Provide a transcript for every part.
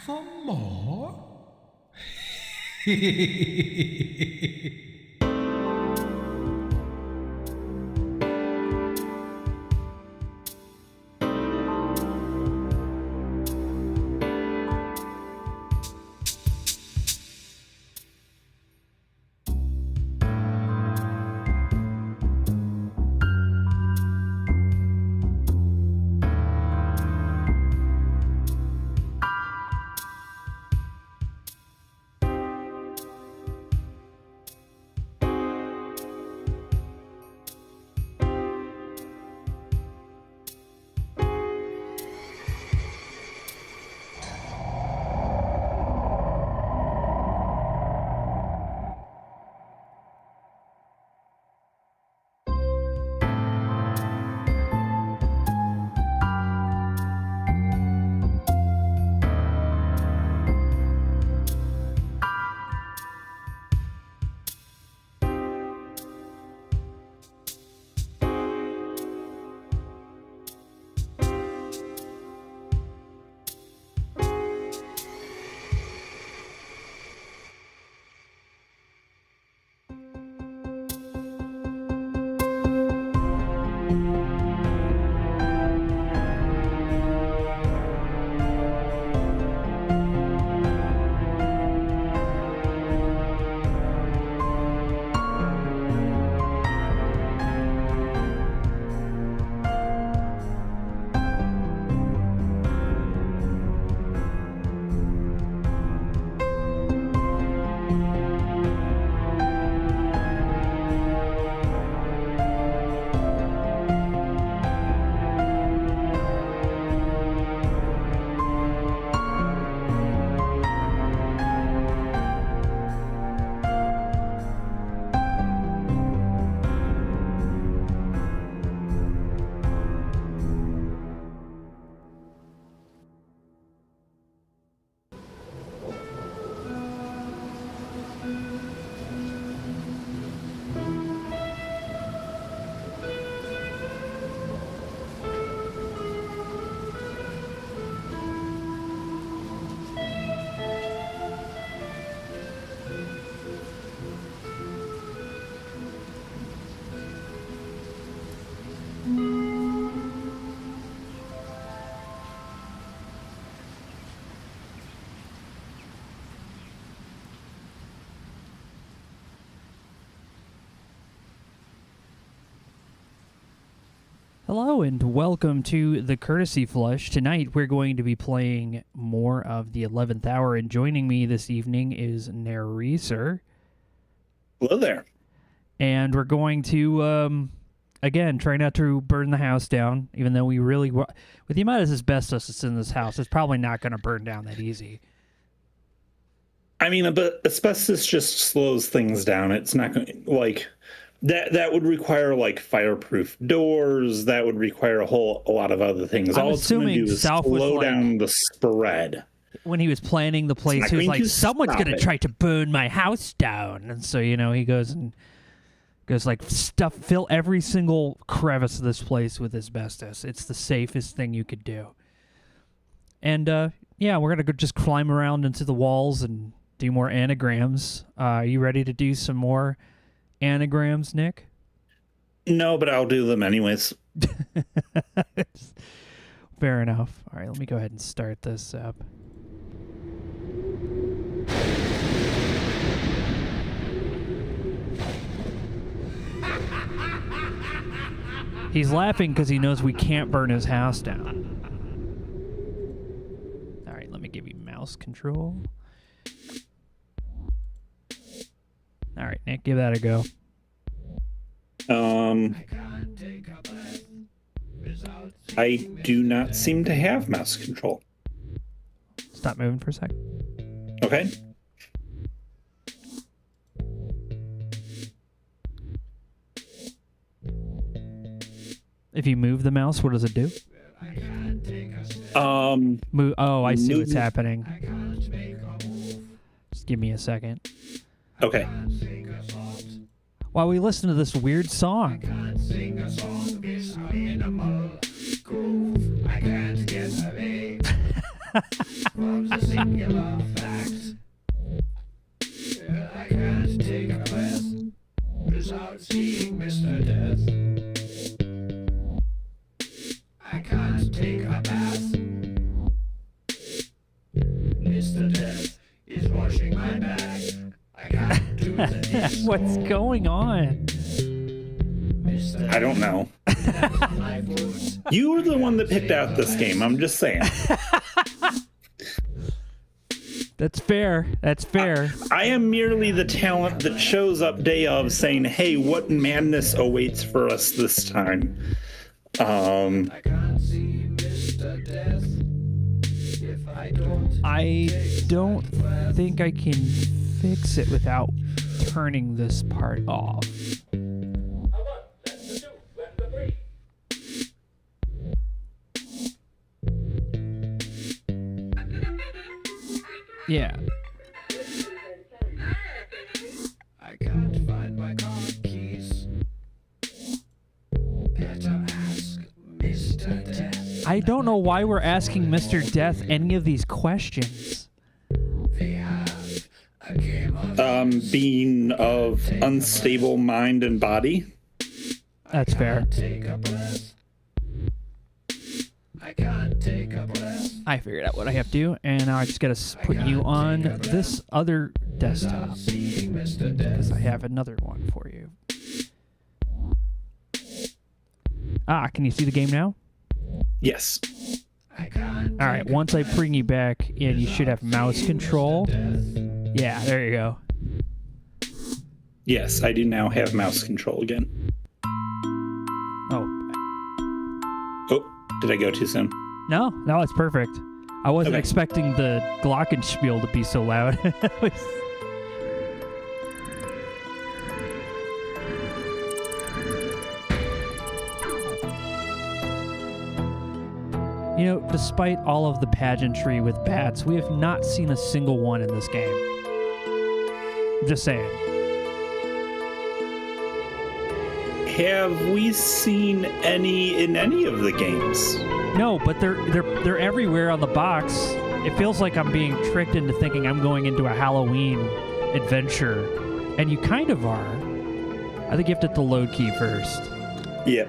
some more? Hello and welcome to the Courtesy Flush. Tonight we're going to be playing more of the 11th Hour, and joining me this evening is Naresar. Hello there. And we're going to, again, try not to burn the house down, even though we really... With the amount of asbestos that's in this house, it's probably not going to burn down that easy. I mean, but asbestos just slows things down. It's not going to, like... That would require like fireproof doors. That would require a lot of other things. I'm All it's going to do is slow down the spread. When he was planning the place, he was like, "Someone's going to try to burn my house down," and so he goes like fill every single crevice of this place with asbestos. It's the safest thing you could do. And yeah, we're gonna just climb around into the walls and do more anagrams. Are you ready to do some more anagrams, Nick? No, but I'll do them anyways. Fair enough. All right, let me go ahead and start this up. He's laughing because he knows we can't burn his house down. All right, let me give you mouse control. All right, Nick, give that a go. I do not seem to have mouse control. Stop moving for a second. Okay. If you move the mouse, what does it do? Move. Oh, I see what's happening. Just give me a second. Okay. While we listen to this weird song. singular fact. I can't take a breath without seeing Mr. Death. I can't take a bath. Mr. Death is washing my back. I can't do the disco. What's going on? Mr. I don't know. My foot. You were the one that picked out this game. I'm just saying. That's fair. That's fair. I am merely the talent that shows up day of saying, hey, what madness awaits for us this time? I can't see Mr. Death if I don't. I don't think I can fix it without turning this part off. Yeah. I can't find my car keys. Better ask Mr. Death. I don't know why we're asking Mr. Death any of these questions. They have a game of being of unstable mind and body. That's fair. take a breath. I can't take a breath. I figured out what I have to do, and now I just gotta put you on this other desktop, Seeing Mr. because Death. I have another one for you. Can you see the game now? Yes. I can't. All right, once I bring you back in, you should have mouse control. Yeah, there you go. Yes, I do now have mouse control again. Oh, Oh, did I go too soon? no, it's perfect. I wasn't Okay. expecting the glockenspiel to be so loud. You know, despite all of the pageantry with bats, we have not seen a single one in this game. I'm just saying. Have we seen any in any of the games? No, but they're everywhere on the box. It feels like I'm being tricked into thinking I'm going into a Halloween adventure, and you kind of are. I think you have to hit the load key first, Yep.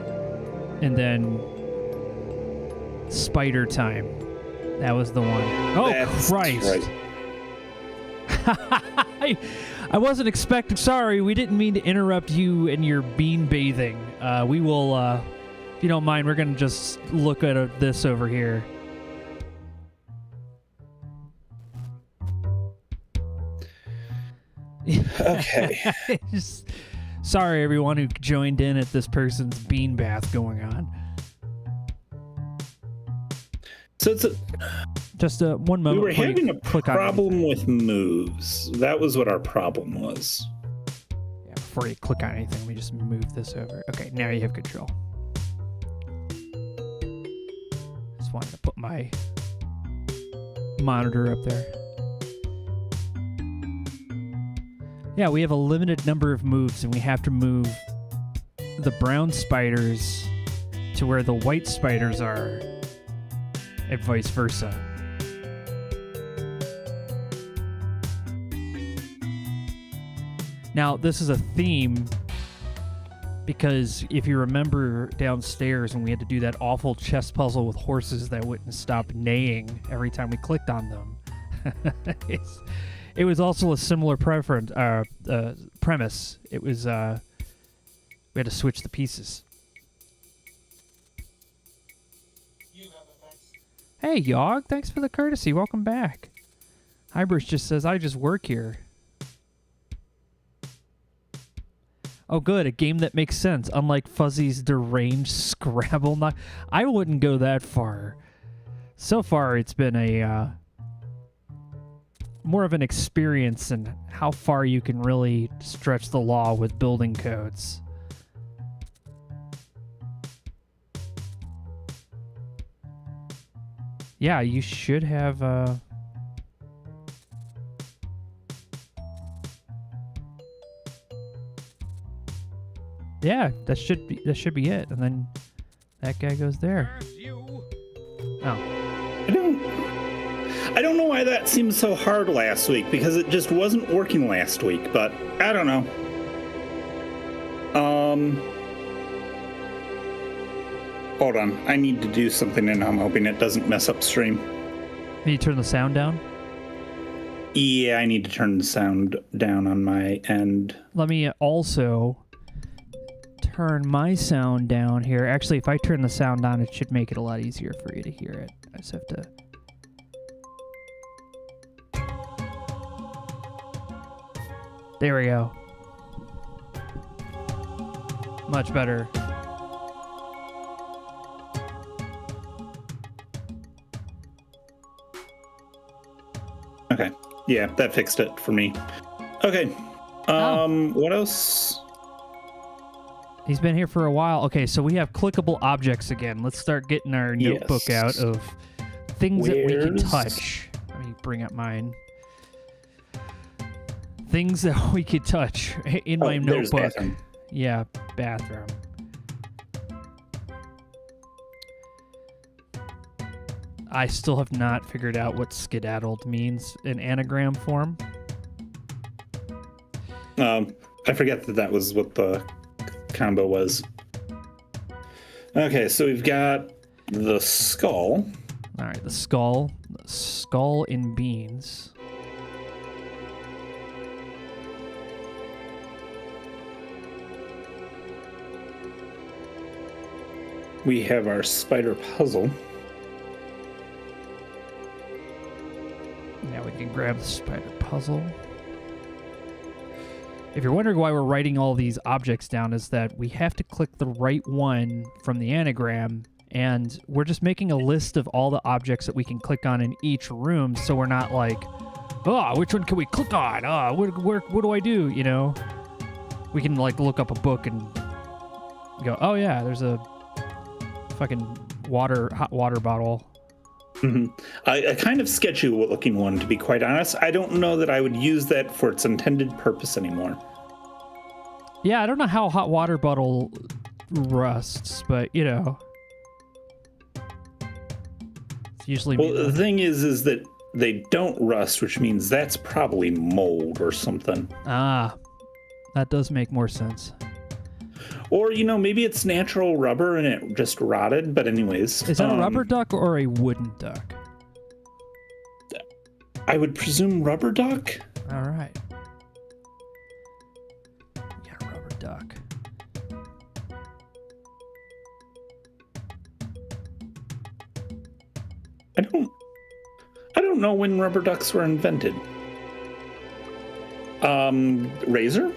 and then spider time. That was the one. Oh, That's Christ! right. I wasn't expecting. Sorry, we didn't mean to interrupt you in your bean bathing. We will, if you don't mind, we're gonna just look at this over here. Okay. Sorry, everyone who joined in at this person's bean bath going on. So it's Just one we moment. were before you having a click on problem with moves. That was what our problem was. Yeah, before you click on anything, we just move this over. Okay, now you have control. Just wanted to put my monitor up there. Yeah, we have a limited number of moves, and we have to move the brown spiders to where the white spiders are, and vice versa. Now, this is a theme because if you remember downstairs when we had to do that awful chess puzzle with horses that wouldn't stop neighing every time we clicked on them, it was also a similar premise. It was we had to switch the pieces. Hey, Yogg, thanks for the courtesy. Welcome back. Hybris just says, I just work here. Oh, good. A game that makes sense, unlike Fuzzy's deranged Scrabble. I wouldn't go that far. So far, it's been a more of an experience in how far you can really stretch the law with building codes. Yeah, you should have... Yeah, that should be it, and then that guy goes there. Oh, I don't know why that seemed so hard last week, because it just wasn't working last week, but I don't know. Hold on. I need to do something, and I'm hoping it doesn't mess up stream. Can you turn the sound down? Yeah, I need to turn the sound down on my end. Let me also turn my sound down here. Actually, if I turn the sound down, it should make it a lot easier for you to hear it. I just have to... There we go. Much better. Okay. Yeah, that fixed it for me. Okay. What else? He's been here for a while. Okay, so we have clickable objects again. Let's start getting our notebook out of things that we can touch. Let me bring up mine. Things that we could touch in my notebook. Bathroom. Yeah, bathroom. I still have not figured out what skedaddled means in anagram form. I forget that was what the combo was. Okay, so we've got the skull. All right, the skull. The skull in beans. We have our spider puzzle. Now we can grab the spider puzzle. If you're wondering why we're writing all these objects down, is that we have to click the right one from the anagram, and we're just making a list of all the objects that we can click on in each room, so we're not like, oh, which one can we click on? Oh, what do I do? You know, we can like look up a book and go, oh yeah, there's a fucking hot water bottle. Mm-hmm. A kind of sketchy looking one, to be quite honest. I don't know that I would use that for its intended purpose anymore. Yeah, I don't know how a hot water bottle rusts, but you know, it's usually. Well, the thing is that they don't rust, which means that's probably mold or something. Ah, that does make more sense. Or, you know, maybe it's natural rubber and it just rotted. But anyways. Is that a rubber duck or a wooden duck? I would presume rubber duck. All right. Yeah, rubber duck. I don't know when rubber ducks were invented. Razor?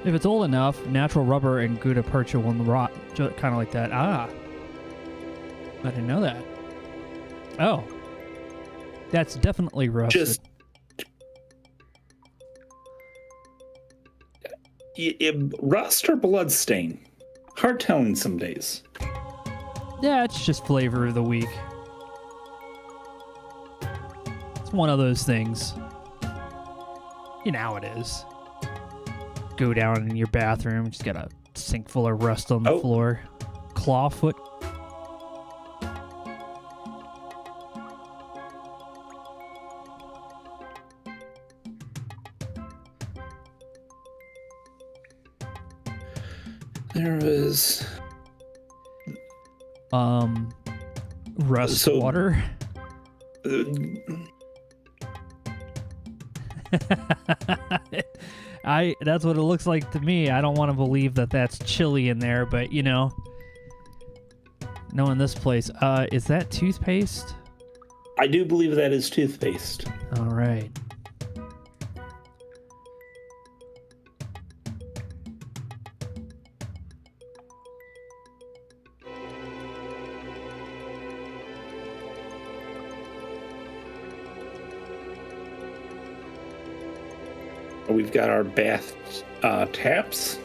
If it's old enough, natural rubber and gutta percha will rot, kind of like that. Ah, I didn't know that. Oh, that's definitely rusted. Rust or blood stain? Hard telling some days. Yeah, it's just flavor of the week. It's one of those things. You know how it is. Go down in your bathroom, just got a sink full of rust on the floor. Clawfoot. There was rust water. That's what it looks like to me. I don't want to believe that that's chili in there, but you know, knowing this place, is that toothpaste? I do believe that is toothpaste. All right. We've got our bath taps.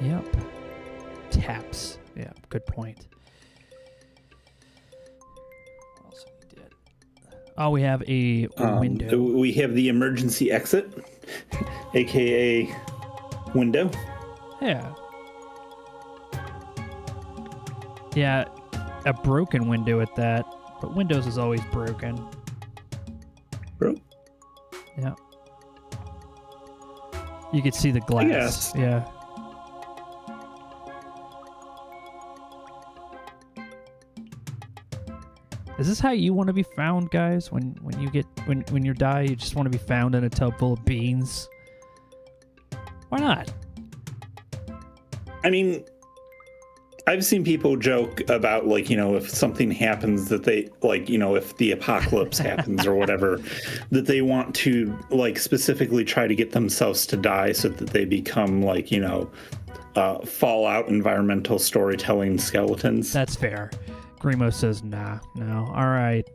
Yep. Taps. Yeah, good point. What else have we did? Oh, we have a window. We have the emergency exit, aka window. Yeah. Yeah, a broken window at that. But Windows is always broken. Bro. Yeah. You could see the glass. Yes. Yeah. Is this how you want to be found, guys? When you die, you just want to be found in a tub full of beans? Why not? I mean, I've seen people joke about, like, you know, if something happens that they, like, you know, if the apocalypse happens or whatever, that they want to, like, specifically try to get themselves to die so that they become, like, you know, Fallout environmental storytelling skeletons. That's fair. Grimo says, nah, no. All right.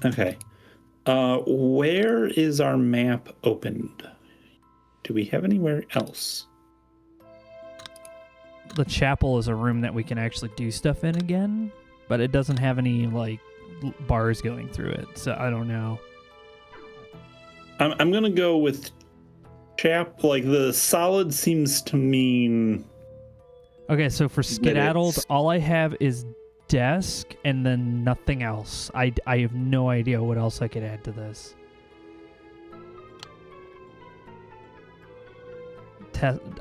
Okay. Where is our map opened? Do we have anywhere else? The chapel is a room that we can actually do stuff in again, but it doesn't have any, like, bars going through it, so I don't know. I'm gonna go with like, the solid seems to mean... Okay, so for skedaddled, all I have is desk and then nothing else. I have no idea what else I could add to this.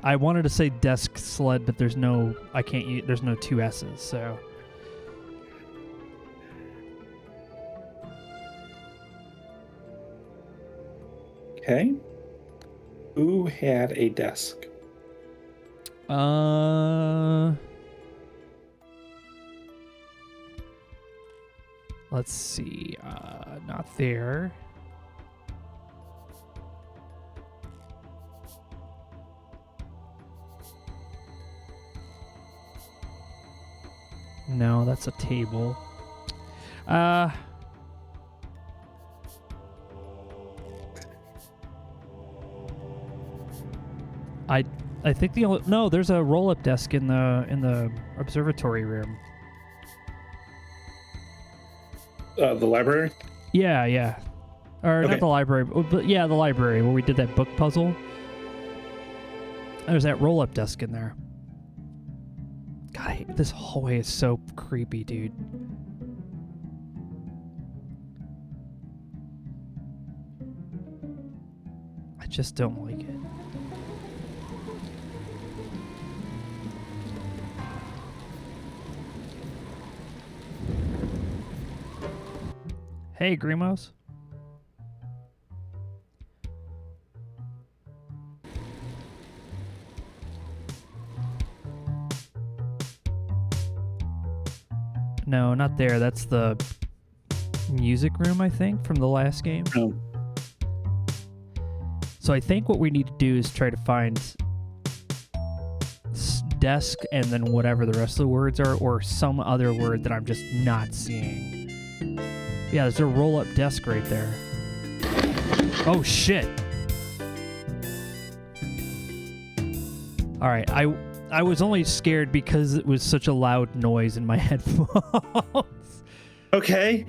I wanted to say desk sled, but there's no, I can't use, there's no two S's, so. Okay. Who had a desk? Let's see. Not there. No, that's a table. I think the only, no, there's a roll-up desk in the observatory room. The library? Yeah. Or Okay. not the library, but yeah, the library where we did that book puzzle. There's that roll-up desk in there. God, this hallway is so creepy, dude. I just don't like it. Hey, Grimos. No, not there. That's the music room, I think, from the last game. Oh. So I think what we need to do is try to find desk and then whatever the rest of the words are, or some other word that I'm just not seeing. Yeah, there's a roll-up desk right there. Oh, shit. All right, I was only scared because it was such a loud noise in my headphones. Okay.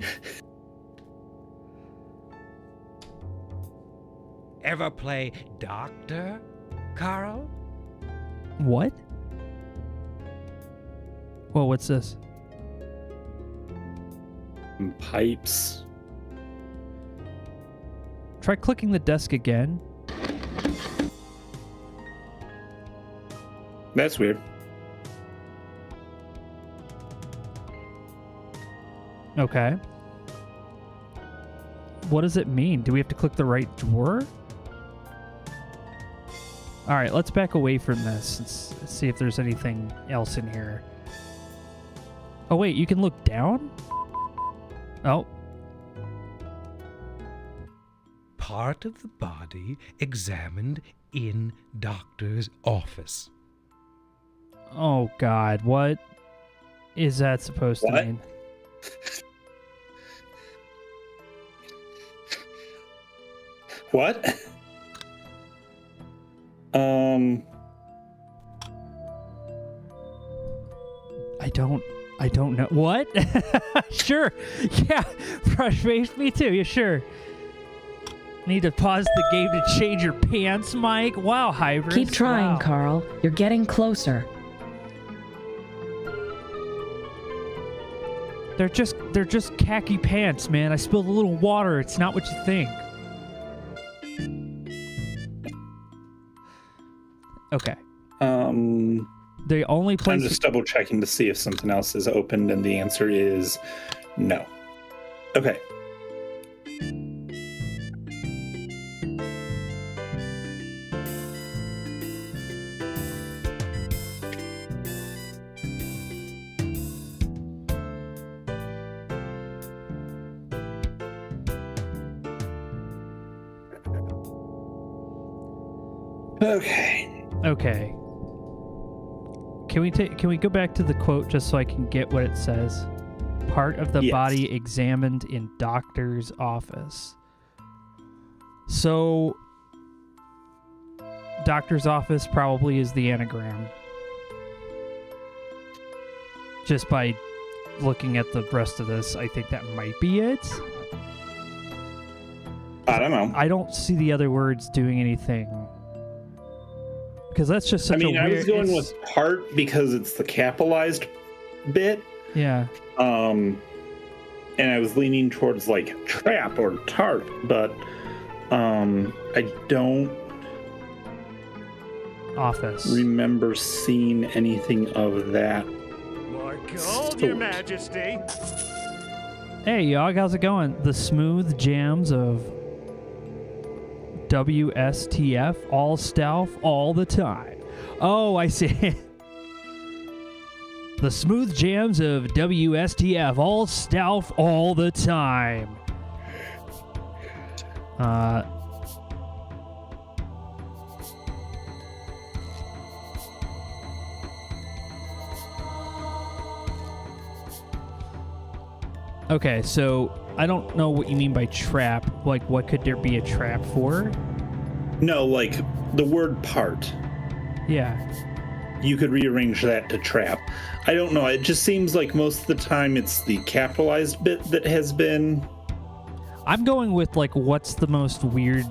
Ever play doctor, Carl? What? Whoa, what's this? Pipes. Try clicking the desk again. That's weird. Okay. What does it mean? Do we have to click the right drawer? All right, let's back away from this and see if there's anything else in here. Oh, wait, you can look down? Oh. Part of the body examined in doctor's office. Oh, God. What is that supposed to mean? What? I don't know. What? Sure. Yeah. Frustrates me too. Yeah, sure. Need to pause the game to change your pants, Mike? Wow, Hybris. Keep trying, wow. Carl. You're getting closer. They're just khaki pants, man. I spilled a little water. It's not what you think. Okay. The only place I'm just double checking to see if something else is opened, and the answer is no. Okay. Okay. Can we go back to the quote just so I can get what it says? Part of the body examined in doctor's office. So doctor's office probably is the anagram. Just by looking at the rest of this, I think that might be it. I don't know. I don't see the other words doing anything. Because that's just such a weird... I was going with part because it's the capitalized bit. Yeah. And I was leaning towards like trap or tart, but I don't office remember seeing anything of that. More gold, Your Majesty. Hey, y'all, how's it going? The smooth jams of WSTF, all stealth, all the time. Oh, I see. The smooth jams of WSTF, all stealth, all the time. Okay, so I don't know what you mean by trap. Like, what could there be a trap for? No, like the word part. Yeah. You could rearrange that to trap. I don't know. It just seems like most of the time it's the capitalized bit that has been... I'm going with, like, what's the most weird...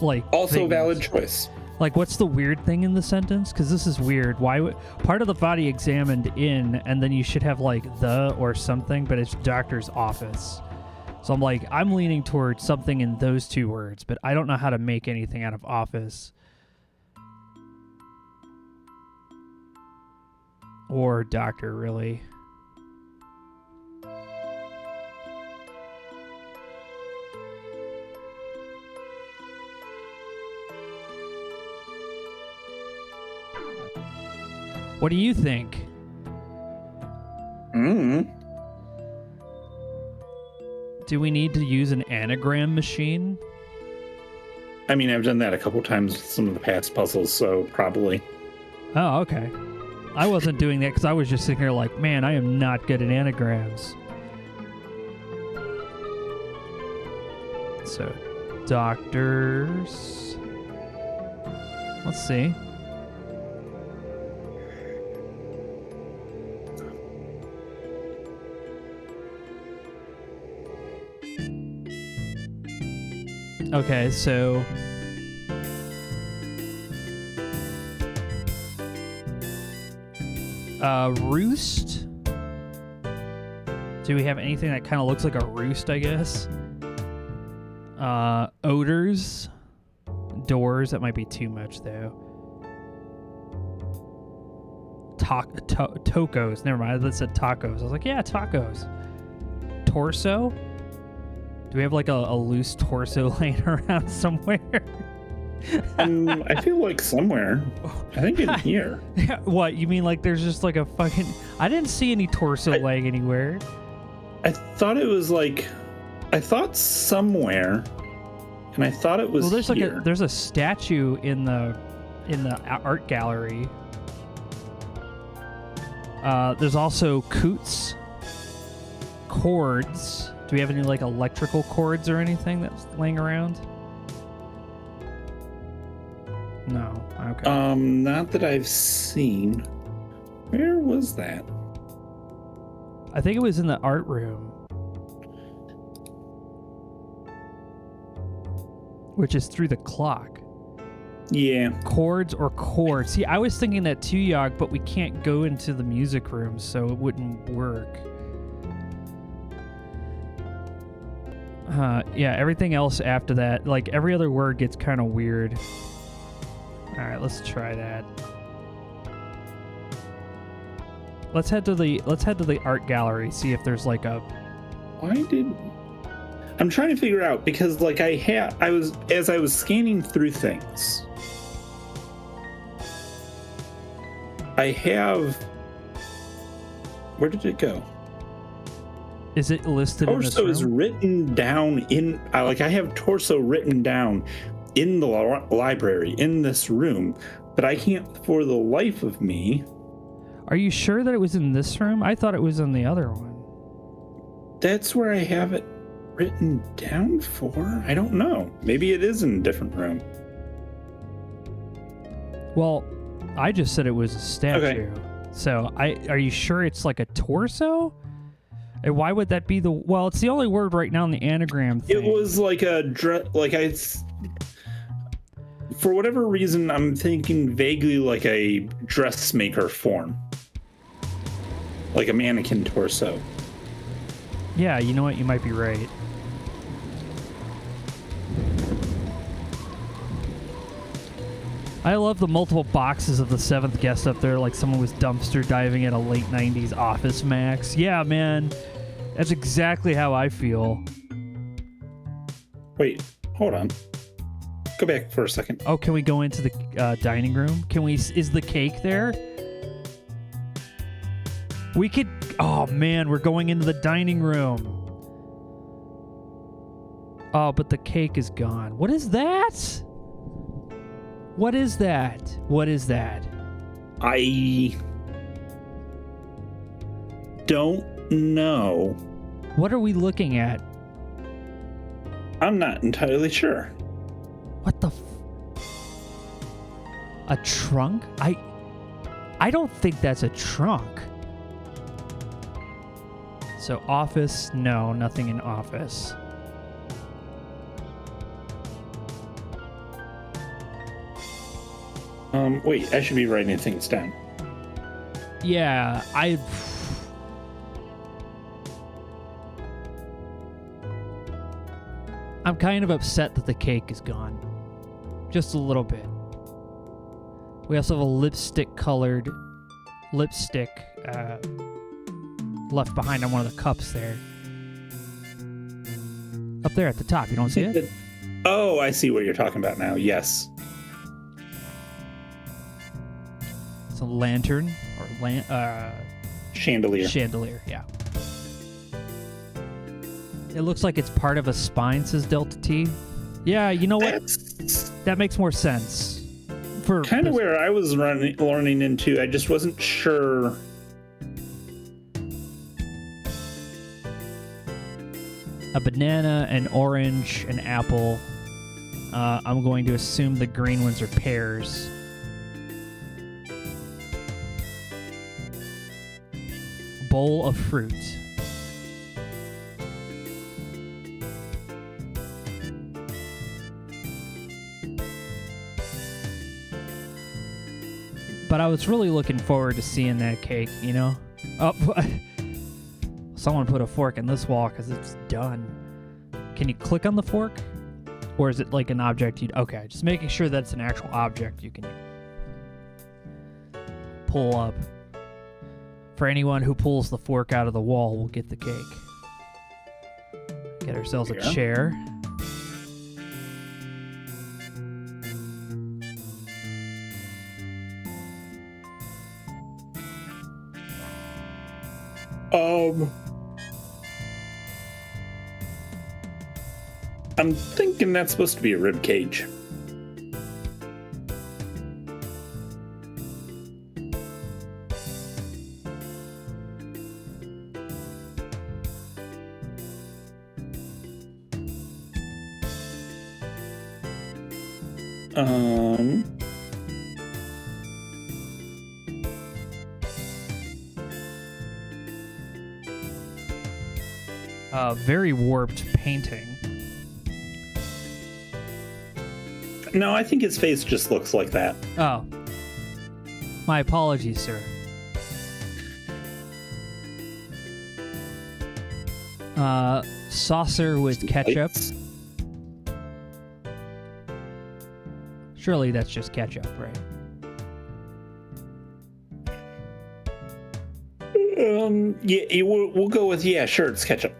Like, also things. valid choice. Like, what's the weird thing in the sentence? Because this is weird. Why would... Part of the body examined in, and then you should have, like, the or something, but it's doctor's office. So I'm like, I'm leaning towards something in those two words, but I don't know how to make anything out of office. Or doctor, really. What do you think? Do we need to use an anagram machine? I mean, I've done that a couple times with some of the past puzzles, so probably. Oh, okay. I wasn't doing that because I was just sitting here like, man, I am not good at anagrams. So, doctors. Let's see. Okay, so... roost? Do we have anything that kind of looks like a roost, I guess? Odors? Doors, that might be too much, though. Tacos. Never mind, that said tacos. I was like, yeah, tacos. Torso? Do we have like a loose torso laying around somewhere? I feel like somewhere. I think in here. What, you mean like there's just like a fucking... I didn't see any torso laying anywhere. I thought it was like... I thought somewhere, and I thought it was well, there's here. like there's a statue in the art gallery. There's also Hutz. Cords. Do we have any like electrical cords or anything that's laying around? No. Okay. Not that I've seen. Where was that? I think it was in the art room. which is through the clock. Yeah. Chords or chords. See, I was thinking that too, Yog, but we can't go into the music room, so it wouldn't work. Yeah, everything else after that, like every other word gets kind of weird. All right, let's try that. Let's head to the art gallery, see if there's like a... I'm trying to figure out, because like as I was scanning through things, I have... Where did it go? Is it listed in this Torso room? is written down in... I have torso written down in the library, in this room, but I can't for the life of me... Are you sure that it was in this room? I thought it was in the other one. That's where I have it written down for. I don't know. Maybe it is in a different room. Well, I just said it was a statue. Okay. So, are you sure it's like a torso? And why would that be the... Well, it's the only word right now in the anagram thing. It was like a for whatever reason, I'm thinking vaguely like a dressmaker form. Like a mannequin torso. Yeah, you know what? You might be right. I love the multiple boxes of the seventh guest up there, like someone was dumpster diving at a late 90s Office Max. Yeah, man. That's exactly how I feel. Wait, hold on. Go back for a second. Oh, can we go into the dining room? Is the cake there? We could... Oh, man, we're going into the dining room. Oh, but the cake is gone. What is that? What is that? What is that? I don't know. What are we looking at? I'm not entirely sure. What the a trunk? I don't think that's a trunk. So office, no, nothing in office. Wait, I should be writing things down. Yeah, I'm kind of upset that the cake is gone. Just a little bit. We also have a lipstick-colored lipstick left behind on one of the cups there. Up there at the top, you don't see it? Oh, I see what you're talking about now. Yes. It's a lantern or Chandelier. chandelier, yeah. It looks like it's part of a spine, says Delta T. Yeah, you know what? That's That makes more sense. For kind of where I was learning into. I just wasn't sure. A banana, an orange, an apple. I'm going to assume the green ones are pears. Bowl of fruit. But I was really looking forward to seeing that cake, you know? Oh, someone put a fork in this wall because it's done. Can you click on the fork? Or is it like an object you'd... Okay, just making sure that's an actual object you can pull up. For anyone who pulls the fork out of the wall, we'll get the cake. Get ourselves a chair. I'm thinking that's supposed to be a rib cage. Very warped painting. No, I think his face just looks like that. Oh. My apologies, sir. Saucer with ketchup. Surely that's just ketchup, right? Yeah, we'll go with, yeah, sure, it's ketchup.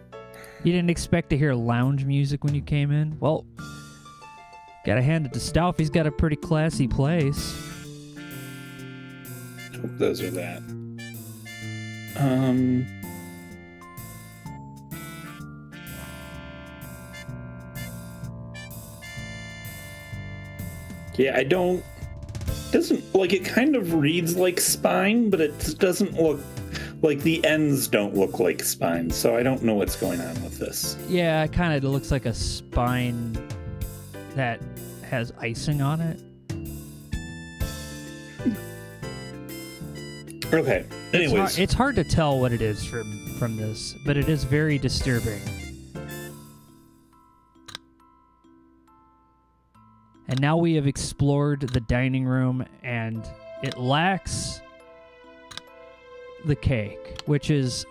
You didn't expect to hear lounge music when you came in? Well, gotta hand it to Stauff. He's got a pretty classy place. Hope those are that. Yeah, I don't... Doesn't, like, it kind of reads like spine, but it doesn't look... Like, the ends don't look like spine, so I don't know what's going on with this. Yeah, it kind of looks like a spine that has icing on it. Okay, anyways. It's hard to tell what it is from this, but it is very disturbing. And now we have explored the dining room, and it lacks the cake, which is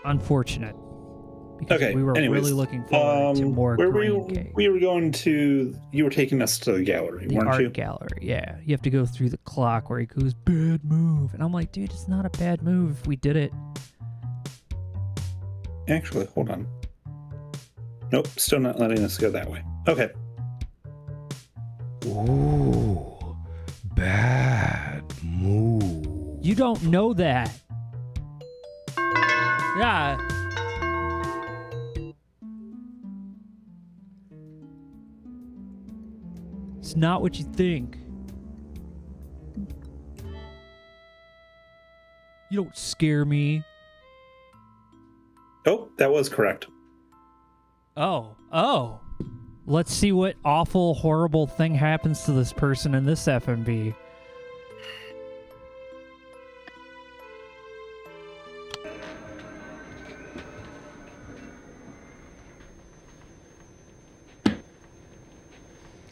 unfortunate. Because Okay, we were anyways, really looking forward to more green cake. We were going to... You were taking us to the gallery, The weren't art you? gallery, yeah. You have to go through the clock where he goes, bad move. And I'm like, dude, it's not a bad move if we did it. Actually, hold on. Nope, still not letting us go that way. Okay. Ooh, bad move. You don't know that. Yeah. It's not what you think. You don't scare me. Oh, that was correct. Oh. Let's see what awful, horrible thing happens to this person in this FMV.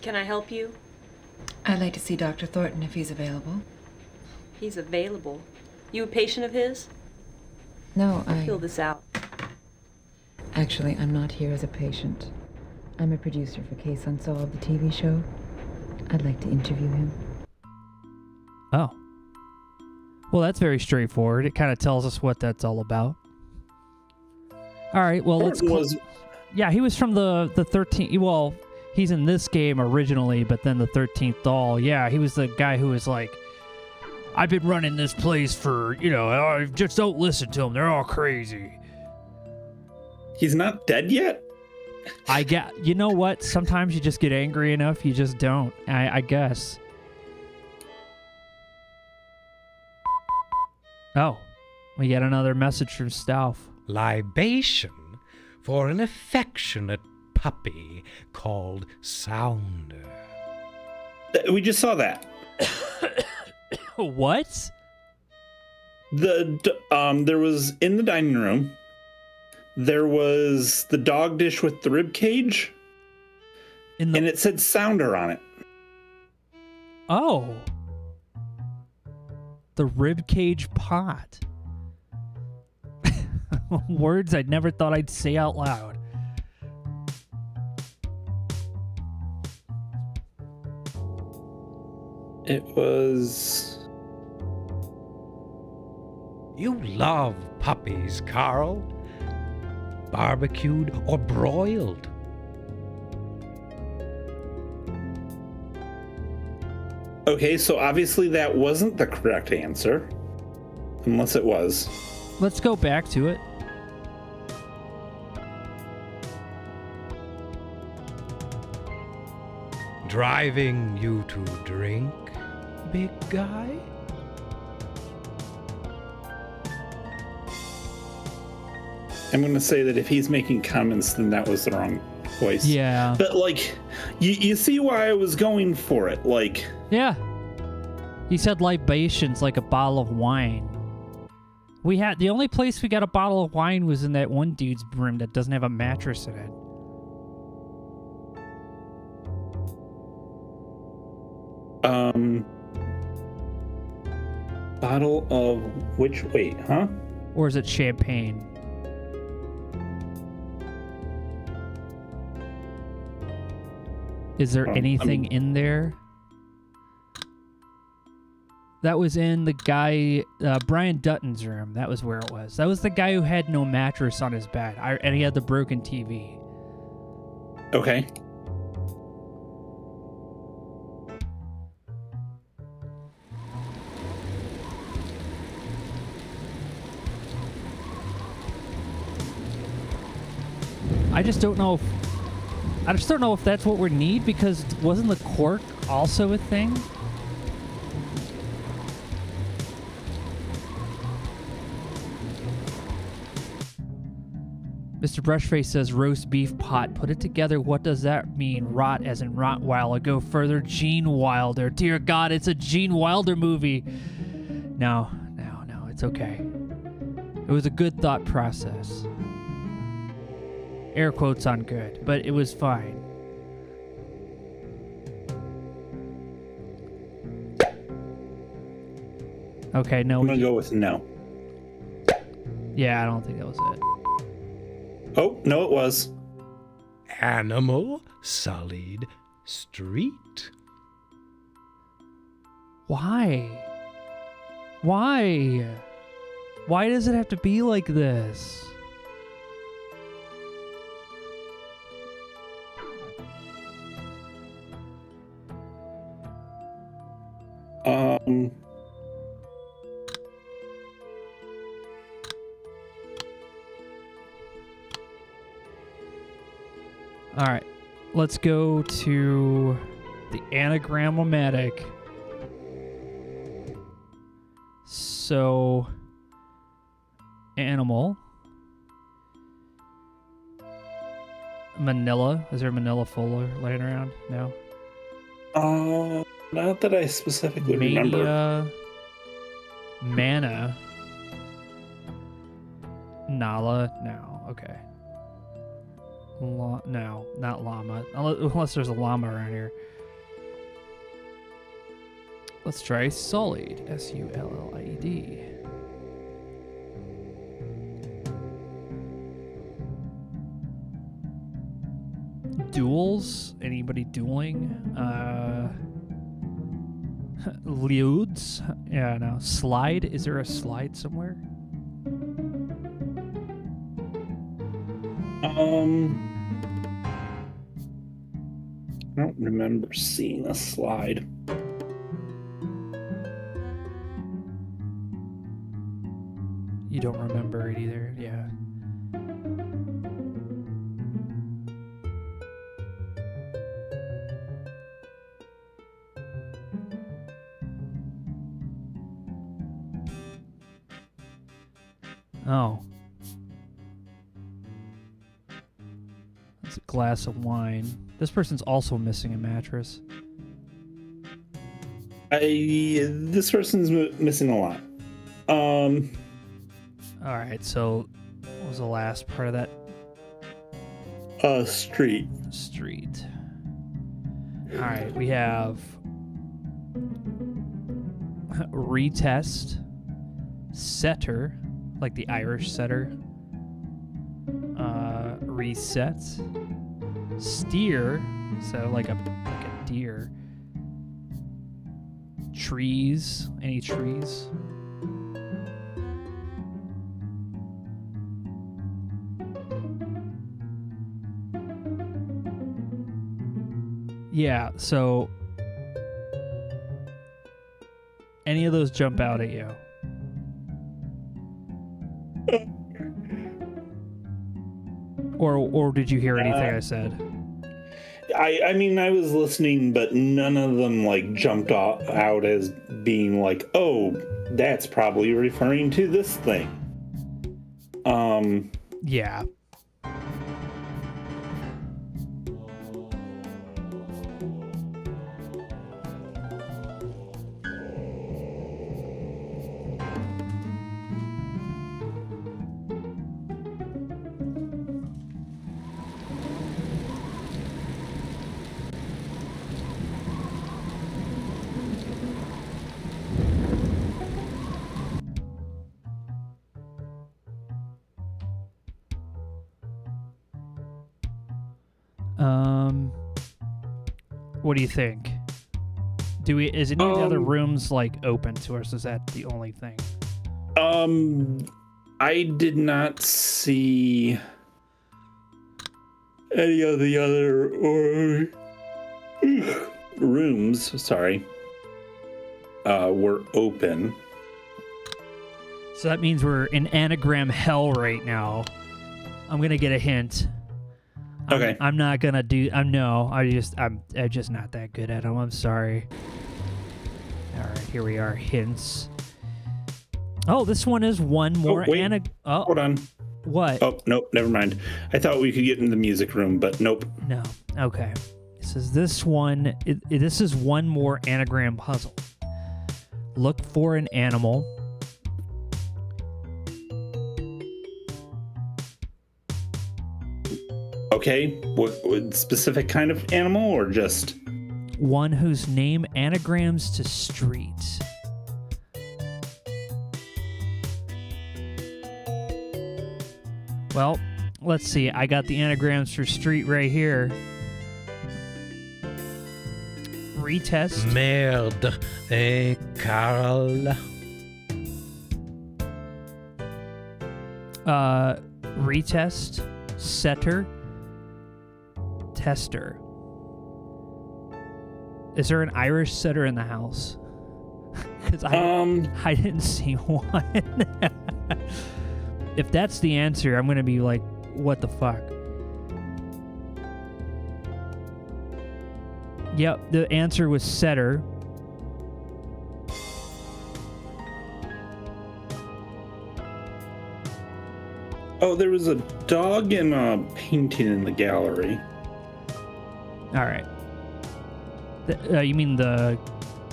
Can I help you? I'd like to see Dr. Thornton if he's available. He's available. You a patient of his? No, Fill this out. Actually, I'm not here as a patient. I'm a producer for Case Unsolved, the TV show. I'd like to interview him. Oh. Well, that's very straightforward. It kind of tells us what that's all about. All right, well, let's... Yeah, he was from the 13th... Well, he's in this game originally, but then the 13th Doll. Yeah, he was the guy who was like, I've been running this place for, I just don't listen to them. They're all crazy. He's not dead yet? You know what? Sometimes you just get angry enough, you just don't. I guess. Oh, we get another message from Stauff. Libation for an affectionate puppy called Sounder. We just saw that. What? There was in the dining room. There was the dog dish with the rib cage, and it said Sounder on it. Oh. The rib cage pot. Words I never thought I'd say out loud. It was... You love puppies, Carl. Barbecued or broiled? Okay, so obviously that wasn't the correct answer. Unless it was. Let's go back to it. Driving you to drink, big guy? I'm going to say that if he's making comments, then that was the wrong voice. Yeah. But, like, you see why I was going for it. Like... Yeah. He said libations like a bottle of wine. The only place we got a bottle of wine was in that one dude's room that doesn't have a mattress in it. Bottle of which? Wait, huh? Or is it champagne? Is there anything in there? That was in the guy, Brian Dutton's room. That was where it was. That was the guy who had no mattress on his bed. And he had the broken TV. Okay. I just don't know if that's what we need, because wasn't the cork also a thing? Mr. Brushface says roast beef pot. Put it together. What does that mean? Rot as in Rottweiler. Go further. Gene Wilder. Dear God, it's a Gene Wilder movie. No, it's okay. It was a good thought process. Air quotes on good, but it was fine. Okay, no. I'm gonna go with no. Yeah, I don't think that was it. Oh, no, it was. Animal Sullied Street. Why? Why? Why does it have to be like this? All right, let's go to the anagrammatic. So, animal. Manila. Is there a manila folder laying around? No. Not that I specifically remember. Mana. Nala. No. Okay. No, not llama. Unless there's a llama around here. Let's try Sullied. S-U-L-L-I-E-D. Duels? Anybody dueling? Leuds? Yeah, no. Slide? Is there a slide somewhere? I don't remember seeing a slide. You don't remember it either, yeah. Oh. That's a glass of wine. This person's also missing a mattress. This person's missing a lot. Alright, so what was the last part of that? Street. Street. Alright, we have retest, setter, like the Irish setter, reset, steer, so like a deer, trees, any trees? Yeah, so any of those jump out at you? Or did you hear anything I said? I mean, I was listening, but none of them like jumped out as being like, oh, that's probably referring to this thing. Yeah. What do you think? Is any of the other rooms like open to us? Is that the only thing? I did not see any of the other rooms. Sorry, were open. So that means we're in anagram hell right now. I'm gonna get a hint. Okay. I'm not gonna do. I'm just not that good at them. I'm sorry. All right, here we are. Hints. Oh, this one is one more. Hold on. What? Oh, nope. Never mind. I thought we could get in the music room, but nope. No. Okay. It says this one. This is one more anagram puzzle. Look for an animal. Okay. What specific kind of animal, or just one whose name anagrams to street? Well, let's see. I got the anagrams for street right here. Retest. Merde. Carl. Retest. Setter. Tester. Is there an Irish setter in the house? Because I didn't see one. If that's the answer, I'm gonna be like, what the fuck? Yep, the answer was setter. Oh, there was a dog and a painting in the gallery. All right. You mean the...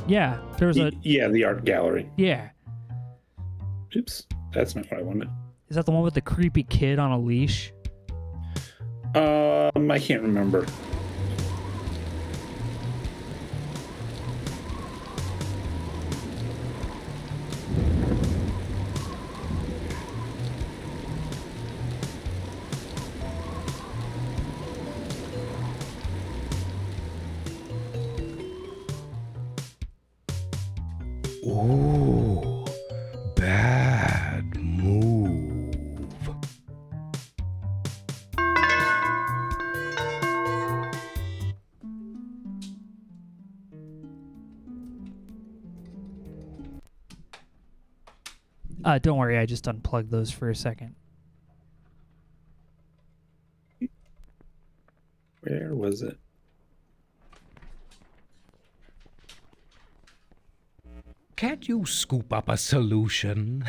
Yeah, there was a... Yeah, the art gallery. Yeah. Oops, that's not what I wanted. Is that the one with the creepy kid on a leash? I can't remember. Ooh, bad move. Don't worry, I just unplugged those for a second. Where was it? Can't you scoop up a solution?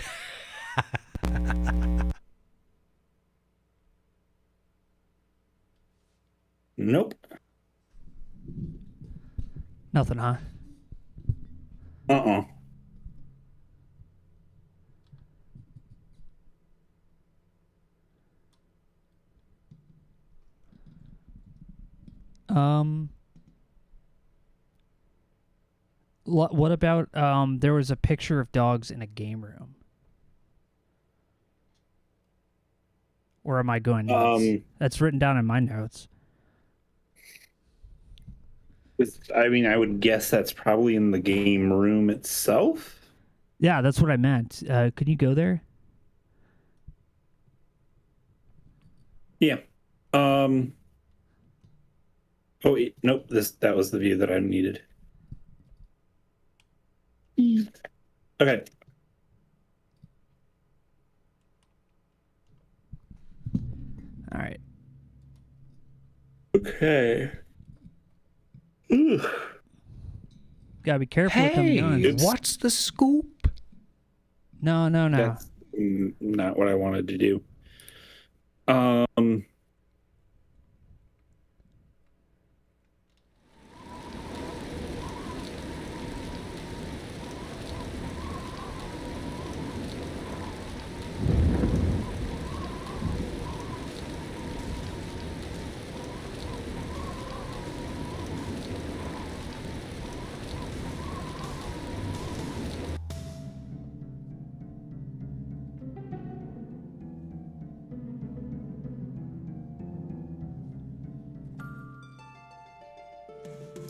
Nope. Nothing, huh? Uh-uh. What about there was a picture of dogs in a game room? Or am I going nuts? That's written down in my notes. I mean, I would guess that's probably in the game room itself. Yeah, that's what I meant. Could you go there? Yeah. Oh wait, nope. That was the view that I needed. Okay. All right. Okay. Ugh. Gotta be careful with them Hey, guns. what's the scoop? No. That's not what I wanted to do.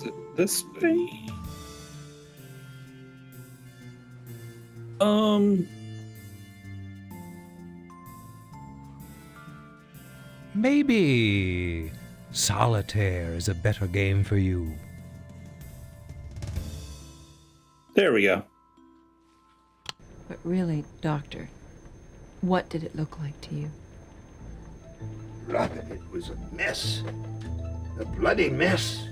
Is it this way? Maybe solitaire is a better game for you. There we go. But really, Doctor, what did it look like to you? Rather, it was a mess. A bloody mess.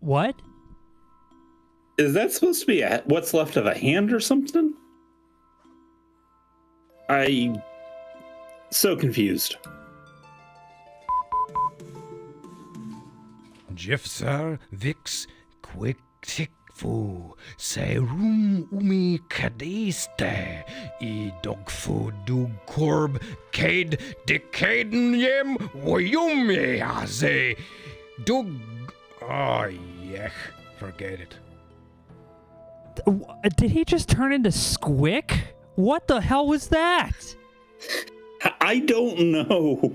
What? Is that supposed to be what's left of a hand or something? So confused. Jifsar Vix Quick Tick Fu Serum Umi Kadiste I Dogfu Dug Korb Kade Dekaden Yem Wayumi Aze Dug. Oh, yeah. Forget it. Did he just turn into Squick? What the hell was that? I don't know.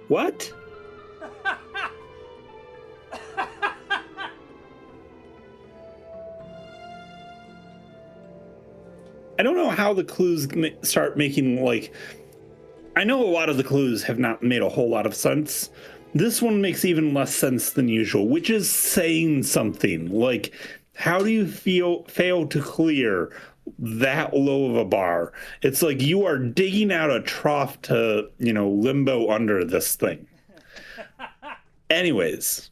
What? I don't know how the clues start making, like, I know a lot of the clues have not made a whole lot of sense. This one makes even less sense than usual, which is saying something. Like, how do you fail to clear that low of a bar? It's like you are digging out a trough to, limbo under this thing. Anyways.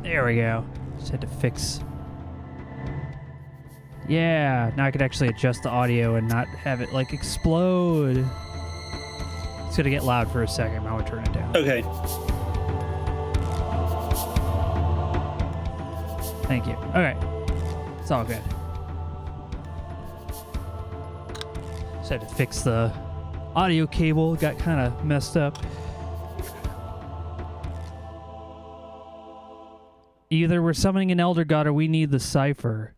There we go. Just had to fix. Yeah, now I could actually adjust the audio and not have it like explode. It's gonna get loud for a second. I'm gonna turn it down. Okay. Thank you. Okay. It's all good. Just had to fix the audio cable. It got kind of messed up. Either we're summoning an Elder God or we need the cipher.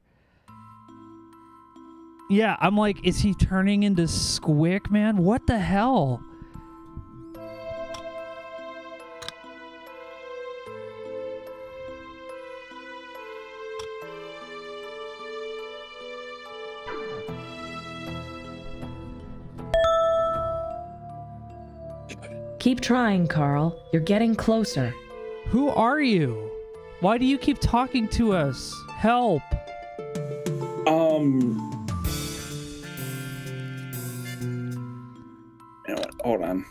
Yeah, I'm like, is he turning into Squick, man? What the hell? Keep trying, Carl. You're getting closer. Who are you? Why do you keep talking to us? Help. You know what? Hold on.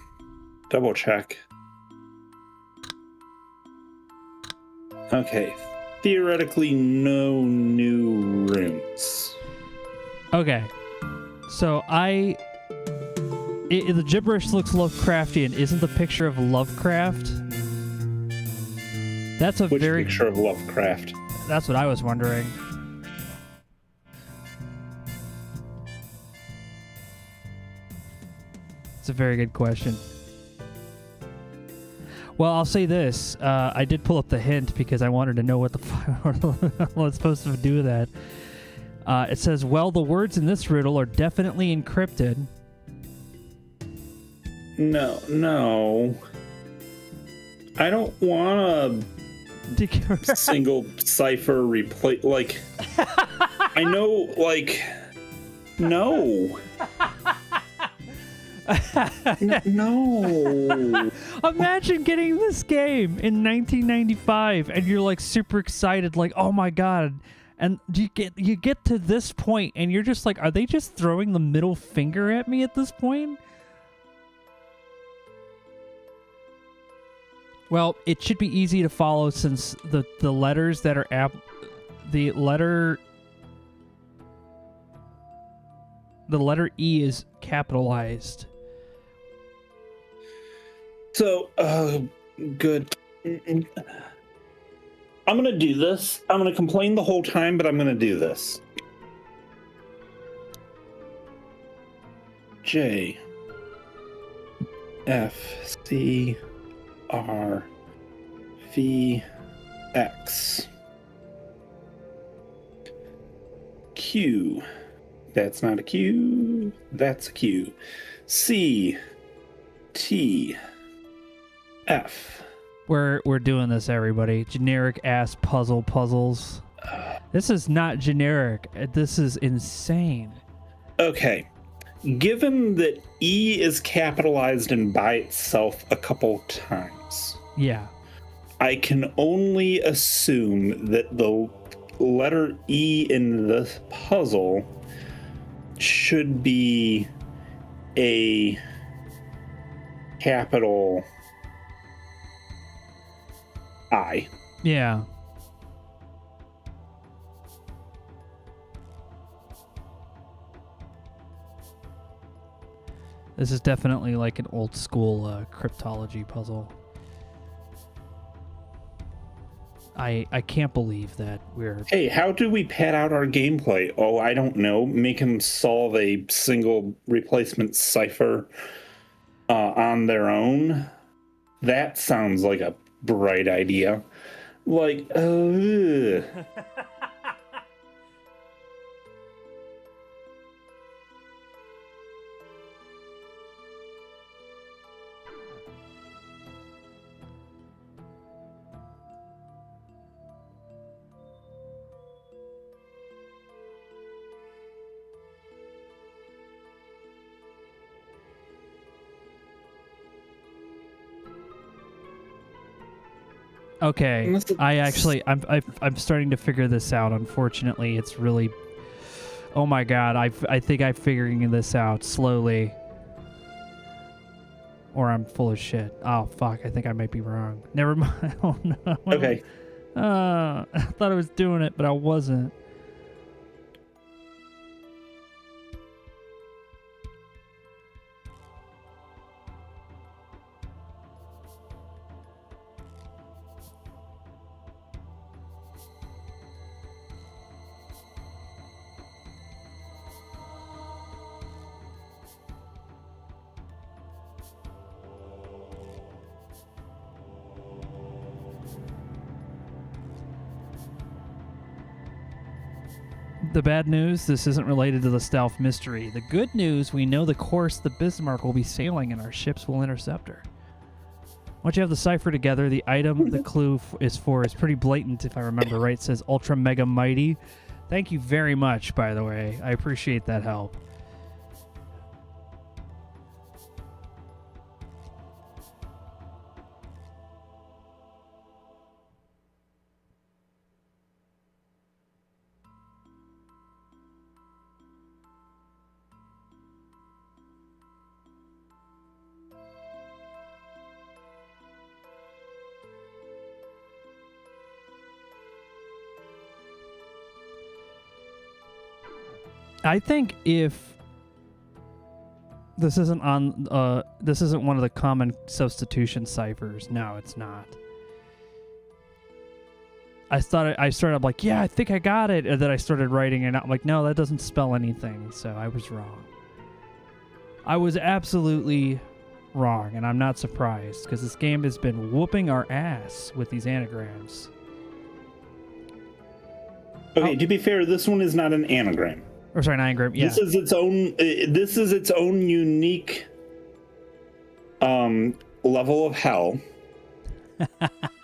Double check. Okay. Theoretically, no new runes. Okay. So the gibberish looks Lovecraftian. Isn't the picture of Lovecraft? That's a Which very picture of Lovecraft? That's what I was wondering. It's a very good question. Well, I'll say this. I did pull up the hint because I wanted to know what the what's supposed to do with that. It says, well, the words in this riddle are definitely encrypted. No. I don't want a single cipher replace. Like, I know, like, no. No. Imagine getting this game in 1995 and you're like super excited, like, oh my god. And you get to this point and you're just like, are they just throwing the middle finger at me at this point? Well, it should be easy to follow since the letters that are the letter E is capitalized. So, good. I'm gonna do this. I'm gonna complain the whole time, but I'm gonna do this. J F C R V X Q. That's not a Q. That's a Q. C T F. We're doing this, everybody. Generic ass puzzles. This is not generic. This is insane. Okay. Given that E is capitalized and by itself a couple times, Yeah. I can only assume that the letter E in the puzzle should be a capital I. Yeah. This is definitely like an old school cryptology puzzle. I can't believe that we're... Hey, how do we pad out our gameplay? Oh, I don't know. Make them solve a single replacement cipher on their own? That sounds like a bright idea. Like, Okay, I'm starting to figure this out. Unfortunately, it's really... Oh my god, I think I'm figuring this out slowly. Or I'm full of shit. Oh fuck, I think I might be wrong. Never mind. Oh no. okay. I thought I was doing it, but I wasn't. The bad news, this isn't related to the stealth mystery. The good news, we know the course the Bismarck will be sailing and our ships will intercept her. Once you have the cipher together, the item the clue is pretty blatant if I remember right. It says Ultra Mega Mighty. Thank you very much, by the way. I appreciate that help. I think if this isn't on, this isn't one of the common substitution ciphers. No, it's not. I started like, yeah, I think I got it, and then I started writing, and I'm like, no, that doesn't spell anything. So I was wrong. I was absolutely wrong, and I'm not surprised because this game has been whooping our ass with these anagrams. Okay, to be fair, this one is not an anagram. Or sorry, an anagram. Yeah. This is its own. This is its own unique level of hell.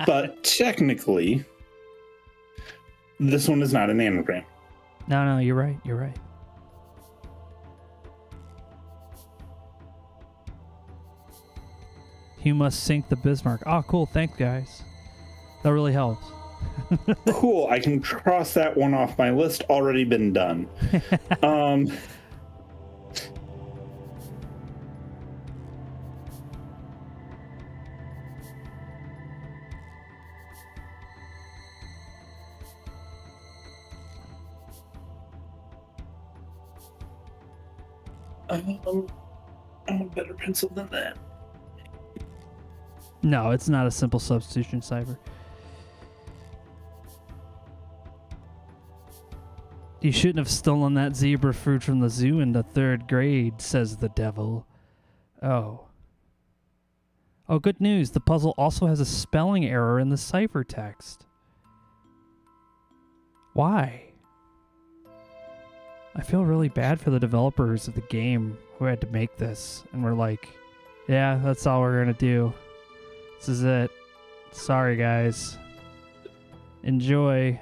But technically, this one is not an anagram. No, you're right. You're right. You must sink the Bismarck. Oh, cool. Thanks, guys. That really helps. Cool. I can cross that one off my list. Already been done. I'm a better pencil than that. No, it's not a simple substitution cipher. You shouldn't have stolen that zebra fruit from the zoo in the 3rd grade, says the devil. Oh. Oh, good news. The puzzle also has a spelling error in the ciphertext. Why? I feel really bad for the developers of the game who had to make this and were like, yeah, that's all we're going to do. This is it. Sorry, guys. Enjoy.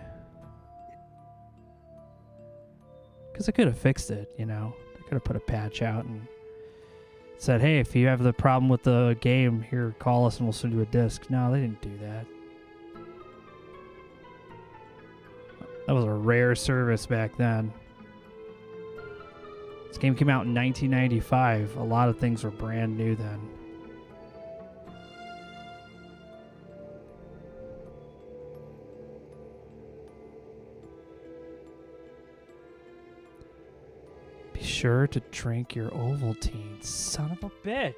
Because I could have fixed it, you know. I could have put a patch out and said, hey, if you have the problem with the game, here, call us and we'll send you a disc. No, they didn't do that. That was a rare service back then. This game came out in 1995. A lot of things were brand new then. Be sure to drink your Ovaltine, son of a bitch.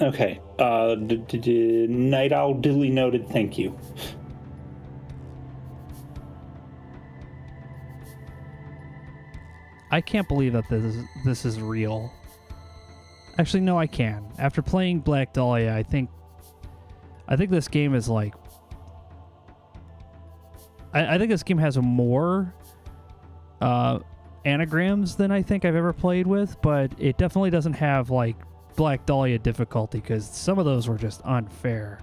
Okay. Night Owl duly noted. Thank you. I can't believe that this is real. Actually, no, I can. After playing Black Dahlia, I think this game is like. I think this game has more anagrams than I think I've ever played with, but it definitely doesn't have like Black Dahlia difficulty because some of those were just unfair.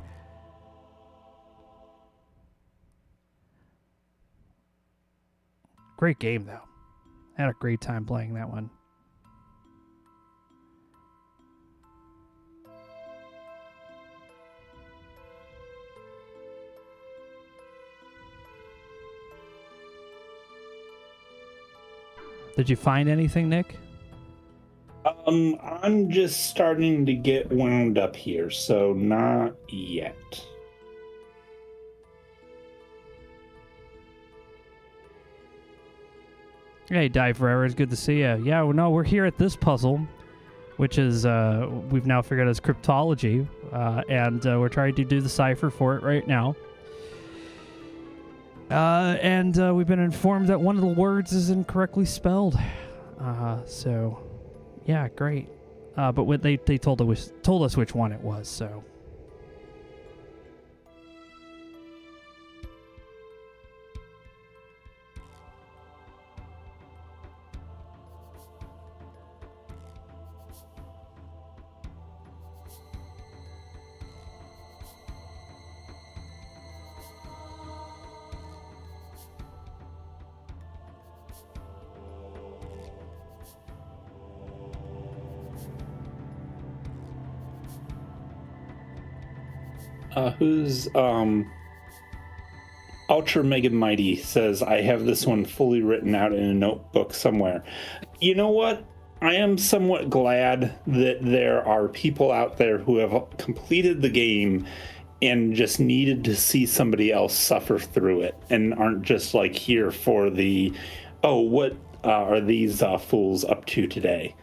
Great game though. Had a great time playing that one. Did you find anything, Nick? I'm just starting to get wound up here, so not yet. Hey, Dive Forever, it's good to see you. Yeah, well, no, we're here at this puzzle, which is, we've now figured out as cryptology, and we're trying to do the cipher for it right now. And we've been informed that one of the words is incorrectly spelled. So, yeah, great. But they told us which one it was, so... Who's Ultra Mega Mighty says, I have this one fully written out in a notebook somewhere. You know what? I am somewhat glad that there are people out there who have completed the game and just needed to see somebody else suffer through it and aren't just like here for the, oh, what are these fools up to today?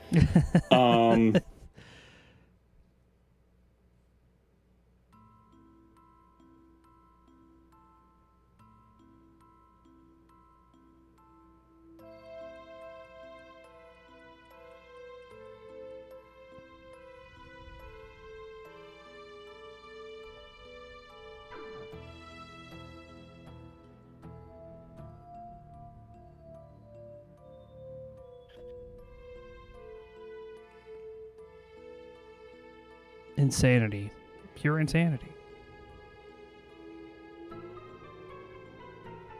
Insanity. Pure insanity.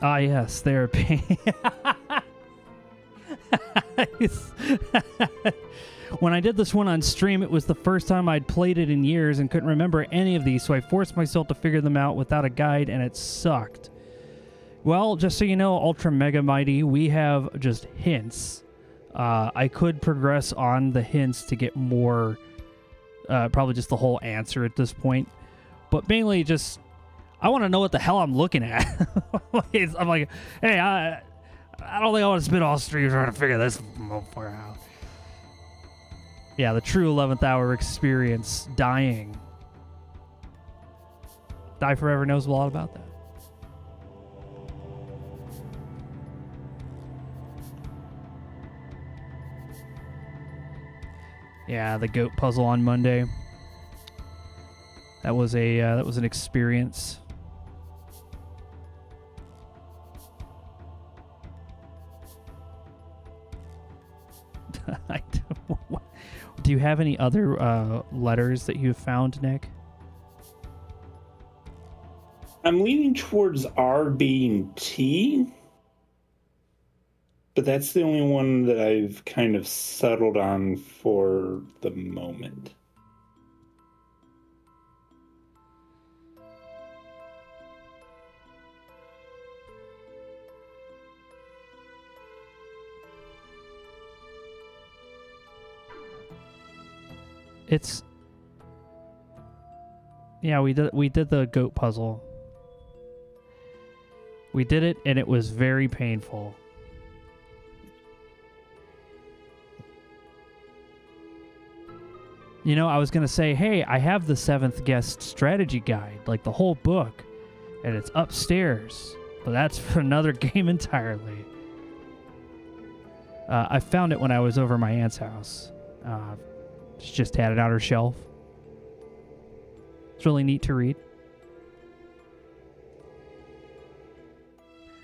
Ah, yes, therapy. When I did this one on stream, it was the first time I'd played it in years and couldn't remember any of these, so I forced myself to figure them out without a guide, and it sucked. Well, just so you know, Ultra Mega Mighty, we have just hints. I could progress on the hints to get more, probably just the whole answer at this point. But mainly just, I want to know what the hell I'm looking at. I'm like, hey, I don't think I want to spend all stream trying to figure this motherfucker out. Yeah, the true 11th hour experience, dying. Die Forever knows a lot about that. Yeah, the goat puzzle on Monday. That was an experience. Do you have any other letters that you've found, Nick? I'm leaning towards R being T, but that's the only one that I've kind of settled on for the moment. It's, yeah, we did the goat puzzle. We did it, and it was very painful. You know, I was going to say, hey, I have the 7th guest strategy guide, like the whole book, and it's upstairs. But that's for another game entirely. I found it when I was over my aunt's house. She just had it on her shelf. It's really neat to read.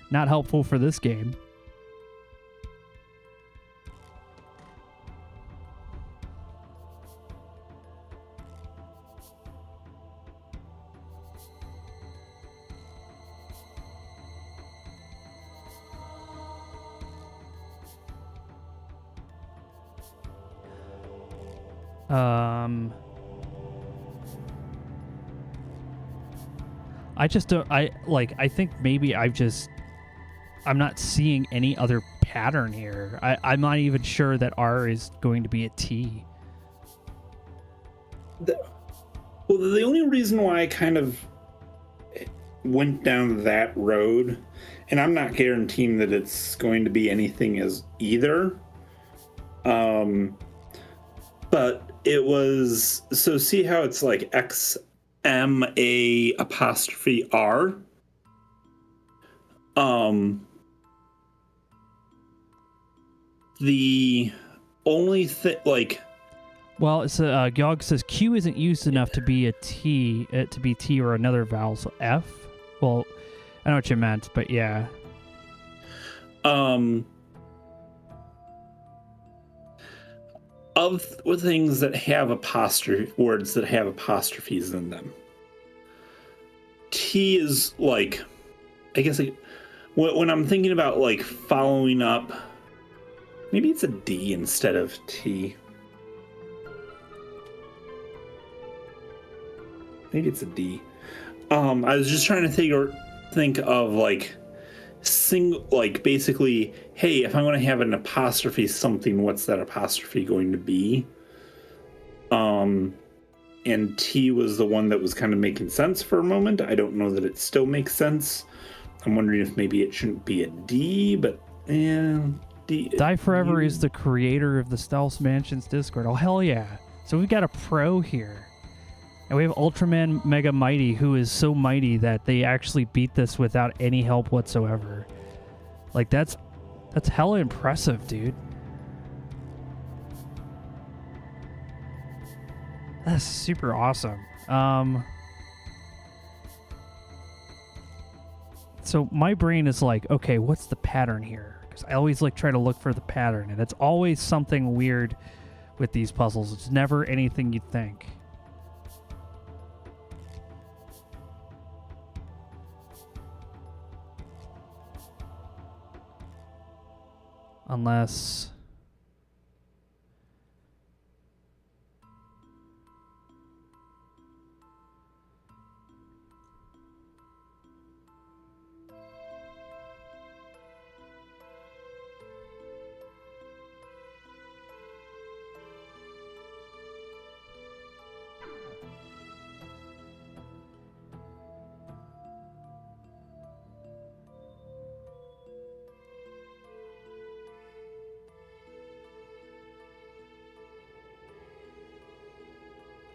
Not helpful for this game. I just don't, I think maybe I'm not seeing any other pattern here. I'm not even sure that R is going to be a T. Well, the only reason why I kind of went down that road, and I'm not guaranteeing that it's going to be anything as either, but it was, so see how it's like XMA apostrophe R? The only thing, like, well, it's Gyog says Q isn't used enough to be a T, to be T or another vowel, so F. Well, I know what you meant, but yeah. Of things that have apostrophe, words that have apostrophes in them, T is like, I guess like, when I'm thinking about like following up, maybe it's a D instead of T. Maybe it's a D. I was just trying to think of like like basically, hey, if I'm going to have an apostrophe something, what's that apostrophe going to be? And T was the one that was kind of making sense for a moment. I don't know that it still makes sense. I'm wondering if maybe it shouldn't be a D, but yeah. Die Forever is the creator of the Stealth Mansions Discord. Oh, hell yeah. So we've got a pro here. And we have Ultraman Mega Mighty, who is so mighty that they actually beat this without any help whatsoever. Like, that's hella impressive, dude. That's super awesome. So my brain is like, okay, what's the pattern here? Because I always like try to look for the pattern, and it's always something weird with these puzzles. It's never anything you'd think. Unless...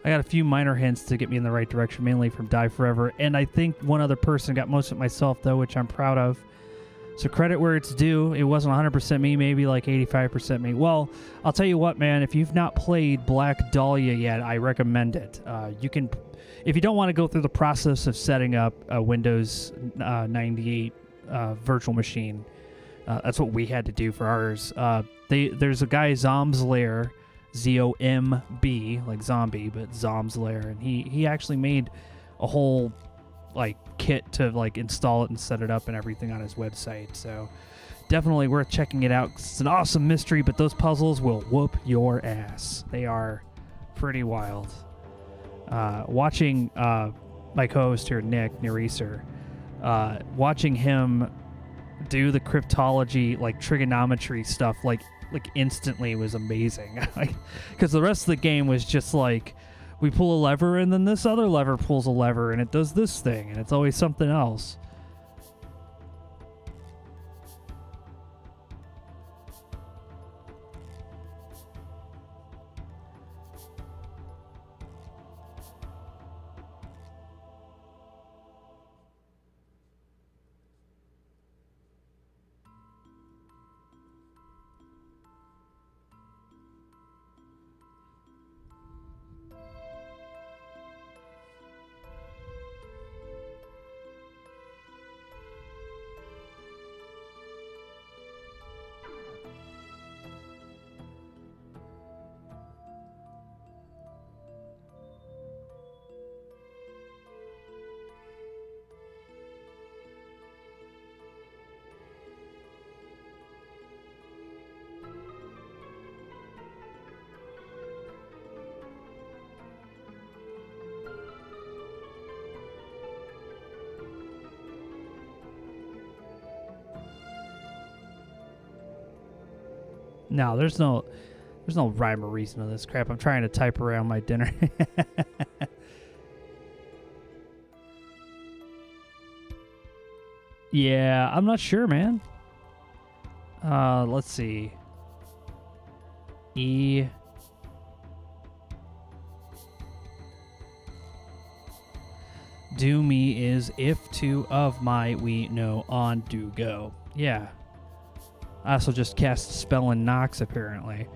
I got a few minor hints to get me in the right direction, mainly from Die Forever. And I think one other person got most of it myself, though, which I'm proud of. So credit where it's due. It wasn't 100% me, maybe like 85% me. Well, I'll tell you what, man. If you've not played Black Dahlia yet, I recommend it. You can, if you don't want to go through the process of setting up a Windows 98 virtual machine, that's what we had to do for ours. There's a guy, Zom's Lair, Z-O-M-B, like zombie, but Zom's Lair, and he actually made a whole like kit to like install it and set it up and everything on his website. So definitely worth checking it out. It's an awesome mystery, but those puzzles will whoop your ass. They are pretty wild. Watching my co-host here, Nick Naresar, watching him do the cryptology, like trigonometry stuff, like instantly was amazing. Because the rest of the game was just like, we pull a lever and then this other lever pulls a lever and it does this thing and it's always something else. No, there's no rhyme or reason to this crap. I'm trying to type around my dinner. Yeah, I'm not sure, man. Let's see. E. Do me is if two of my we know on do go. Yeah. I also just cast Spell and Nox, apparently.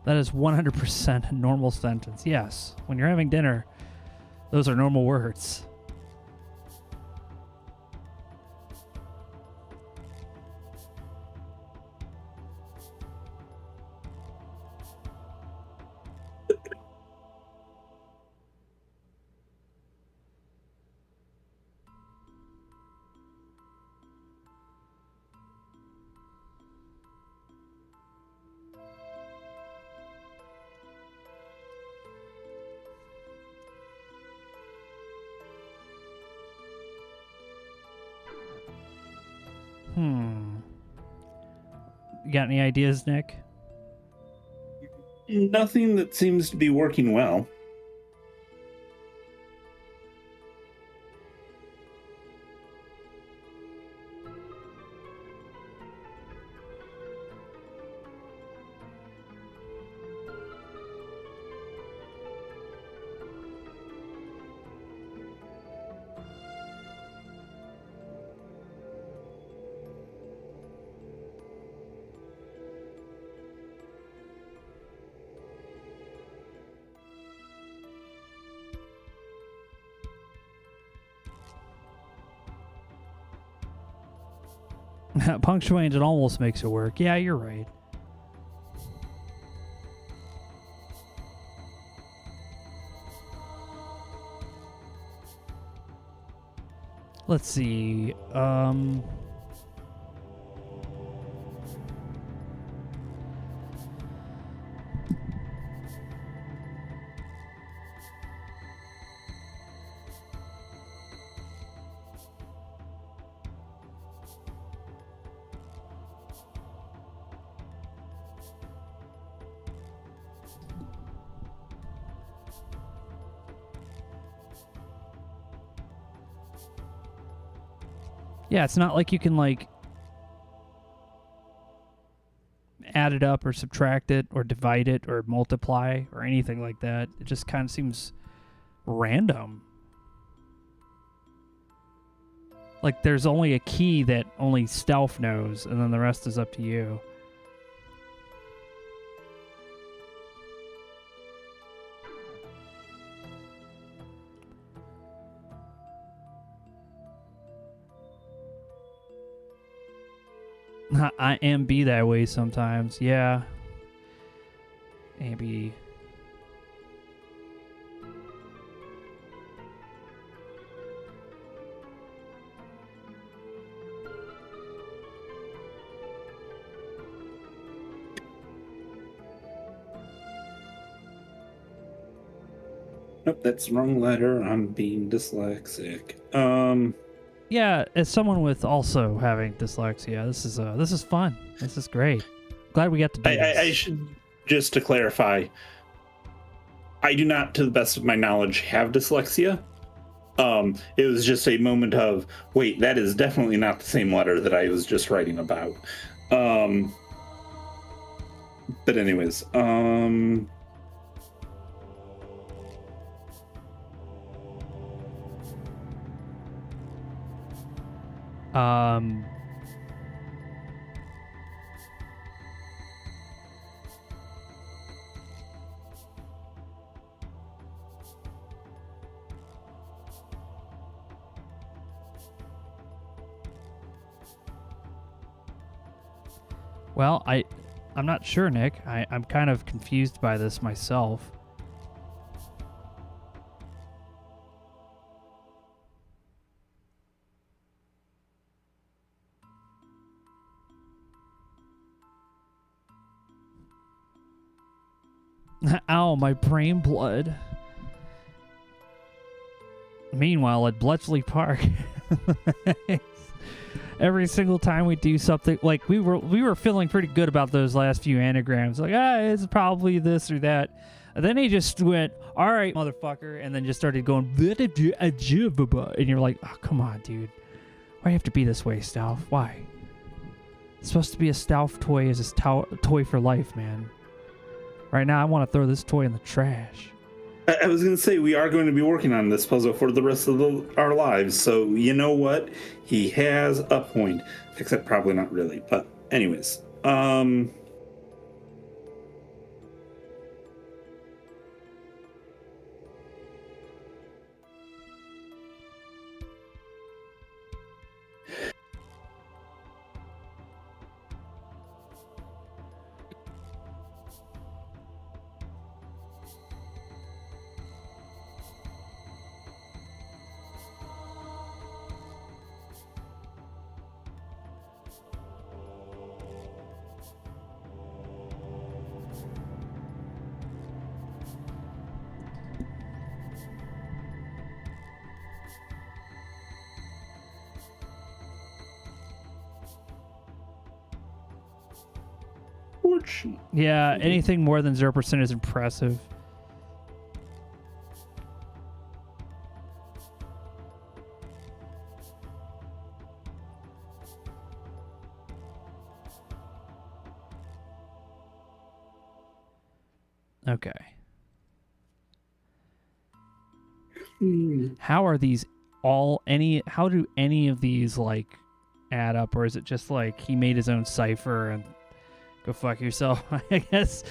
That is 100% a normal sentence. Yes, when you're having dinner, those are normal words. You got any ideas, Nick? Nothing that seems to be working well. Punctuating it almost makes it work. Yeah, you're right. Let's see. Yeah, it's not like you can, like, add it up or subtract it or divide it or multiply or anything like that. It just kind of seems random. Like, there's only a key that only Stealth knows, and then the rest is up to you. I am be that way sometimes, yeah. Maybe. Nope, that's the wrong letter. I'm being dyslexic. Yeah, as someone with also having dyslexia, this is fun. This is great. Glad we got to do this. I should, just to clarify, I do not, to the best of my knowledge, have dyslexia. It was just a moment of, wait, that is definitely not the same letter that I was just writing about. But anyways, Well, I'm not sure, Nick. I'm kind of confused by this myself. Ow, my brain blood. Meanwhile, at Bletchley Park, every single time we do something, like we were feeling pretty good about those last few anagrams. Like, it's probably this or that. And then he just went, all right, motherfucker, and then just started going, and you're like, oh, come on, dude. Why do you have to be this way, Stealth? Why? It's supposed to be a Stealth toy is a toy for life, man. Right now, I want to throw this toy in the trash. I was going to say, we are going to be working on this puzzle for the rest of our lives, so you know what? He has a point. Except probably not really, but anyways. Yeah, anything more than 0% is impressive. Okay. How are these how do any of these like add up, or is it just like he made his own cipher and go fuck yourself? I guess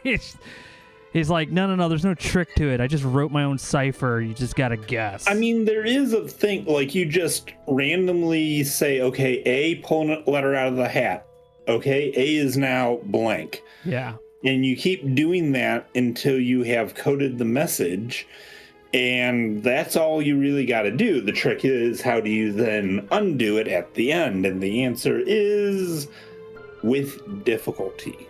he's like, no, there's no trick to it. I just wrote my own cipher. You just gotta guess. I mean, there is a thing, like you just randomly say, okay, A, pull a letter out of the hat. Okay, A is now blank. Yeah. And you keep doing that until you have coded the message. And that's all you really got to do. The trick is, how do you then undo it at the end? And the answer is with difficulty.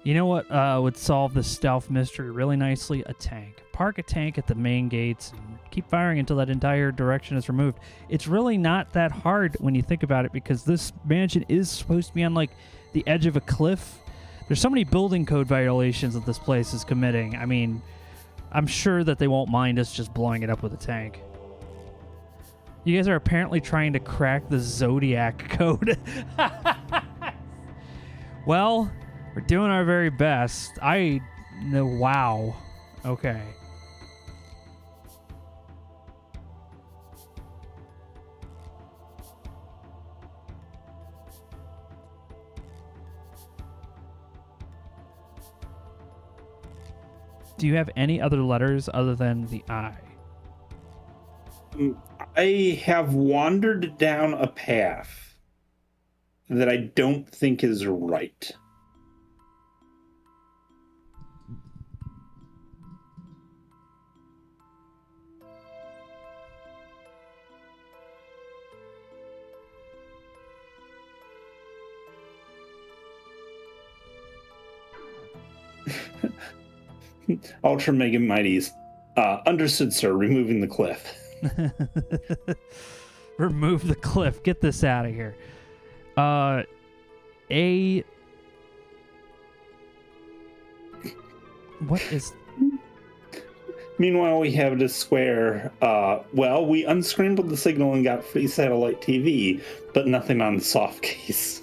You know what would solve the stealth mystery really nicely? A tank. Park a tank at the main gates and keep firing until that entire direction is removed. It's really not that hard when you think about it, because this mansion is supposed to be on, like, the edge of a cliff. There's so many building code violations that this place is committing. I mean, I'm sure that they won't mind us just blowing it up with a tank. You guys are apparently trying to crack the Zodiac code. Well, we're doing our very best. Wow. Okay. Do you have any other letters other than the I? I have wandered down a path that I don't think is right. Ultra Mega Mighties. Understood, sir. Removing the cliff. Remove the cliff. Get this out of here. What is... Meanwhile, we have this square. Well, we unscrambled the signal and got free satellite TV, but nothing on the soft case.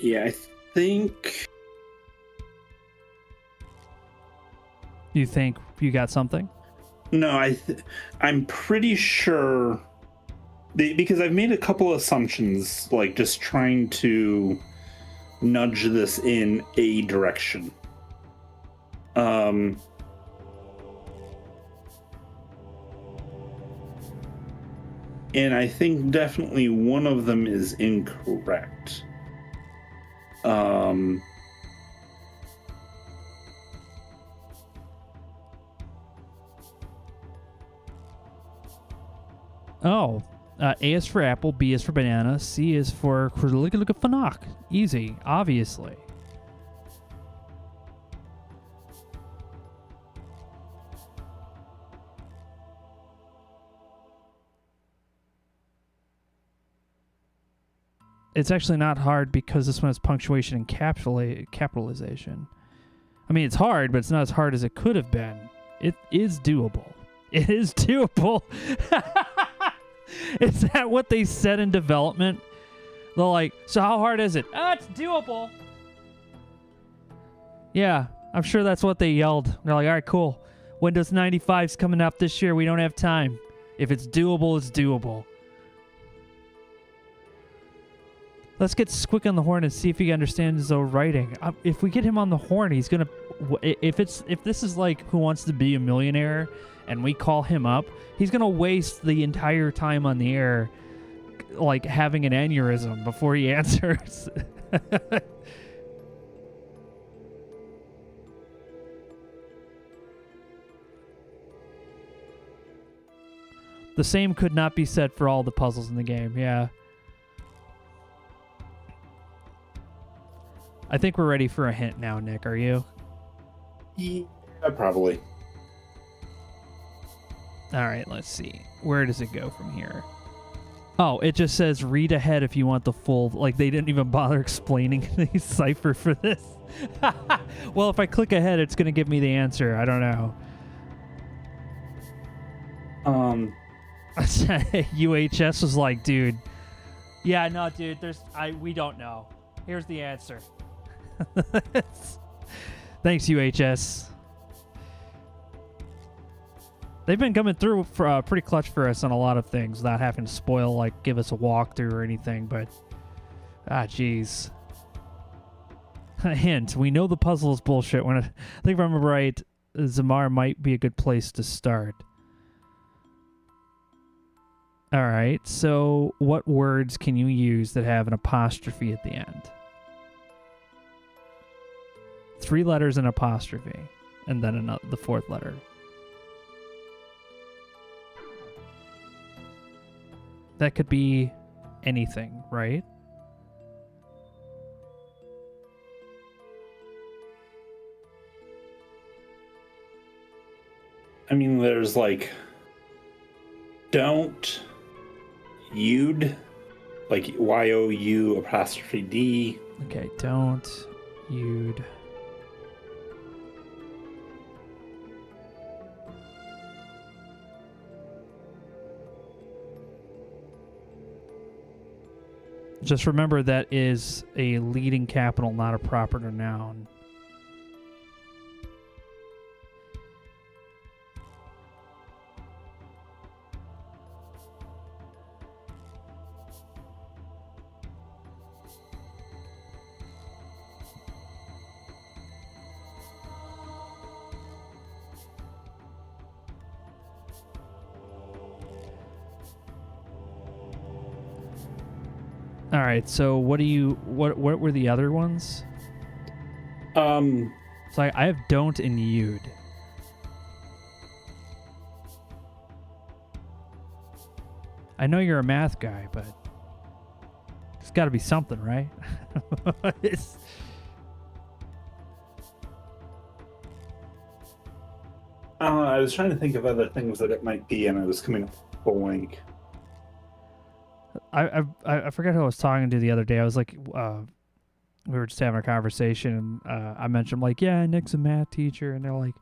Yeah, I think... You think you got something? No, I'm pretty sure... Because I've made a couple assumptions, like just trying to nudge this in a direction. And I think definitely one of them is incorrect. A is for apple, B is for banana, C is for Fanak. Easy, obviously. It's actually not hard because this one has punctuation and capitalization. I mean, it's hard, but it's not as hard as it could have been. It is doable. It is doable. Is that what they said in development? They're like, so how hard is it? Oh, it's doable. Yeah, I'm sure that's what they yelled. They're like, all right, cool. Windows 95's coming up this year. We don't have time. If it's doable, it's doable. Let's get Squick on the horn and see if he understands his own writing. If we get him on the horn, he's gonna... If this is like Who Wants to Be a Millionaire and we call him up, he's gonna waste the entire time on the air like having an aneurysm before he answers. The same could not be said for all the puzzles in the game, yeah. I think we're ready for a hint now, Nick. Are you? Yeah, probably. All right, let's see. Where does it go from here? Oh, it just says read ahead if you want the full... Like, they didn't even bother explaining the cipher for this. Well, if I click ahead, it's going to give me the answer. I don't know. UHS was like, dude. Yeah, no, dude, we don't know. Here's the answer. Thanks, UHS. They've been coming through for, pretty clutch for us on a lot of things without having to spoil, like, give us a walkthrough or anything, but... jeez. Hint, we know the puzzle is bullshit. When I think if I remember right, Zamar might be a good place to start. Alright, so what words can you use that have an apostrophe at the end? 3 letters and apostrophe, and then the 4th letter. That could be anything, right? I mean, there's like don't you'd like YOU''D. Okay, don't you'd. Just remember that is a leading capital, not a proper noun. All right, so what were the other ones? So I have don't and you'd. I know you're a math guy, but it's got to be something, right? I was trying to think of other things that it might be, and I was coming up blank. I forgot who I was talking to the other day. I was like, we were just having a conversation, and I mentioned, like, yeah, Nick's a math teacher, and they're like,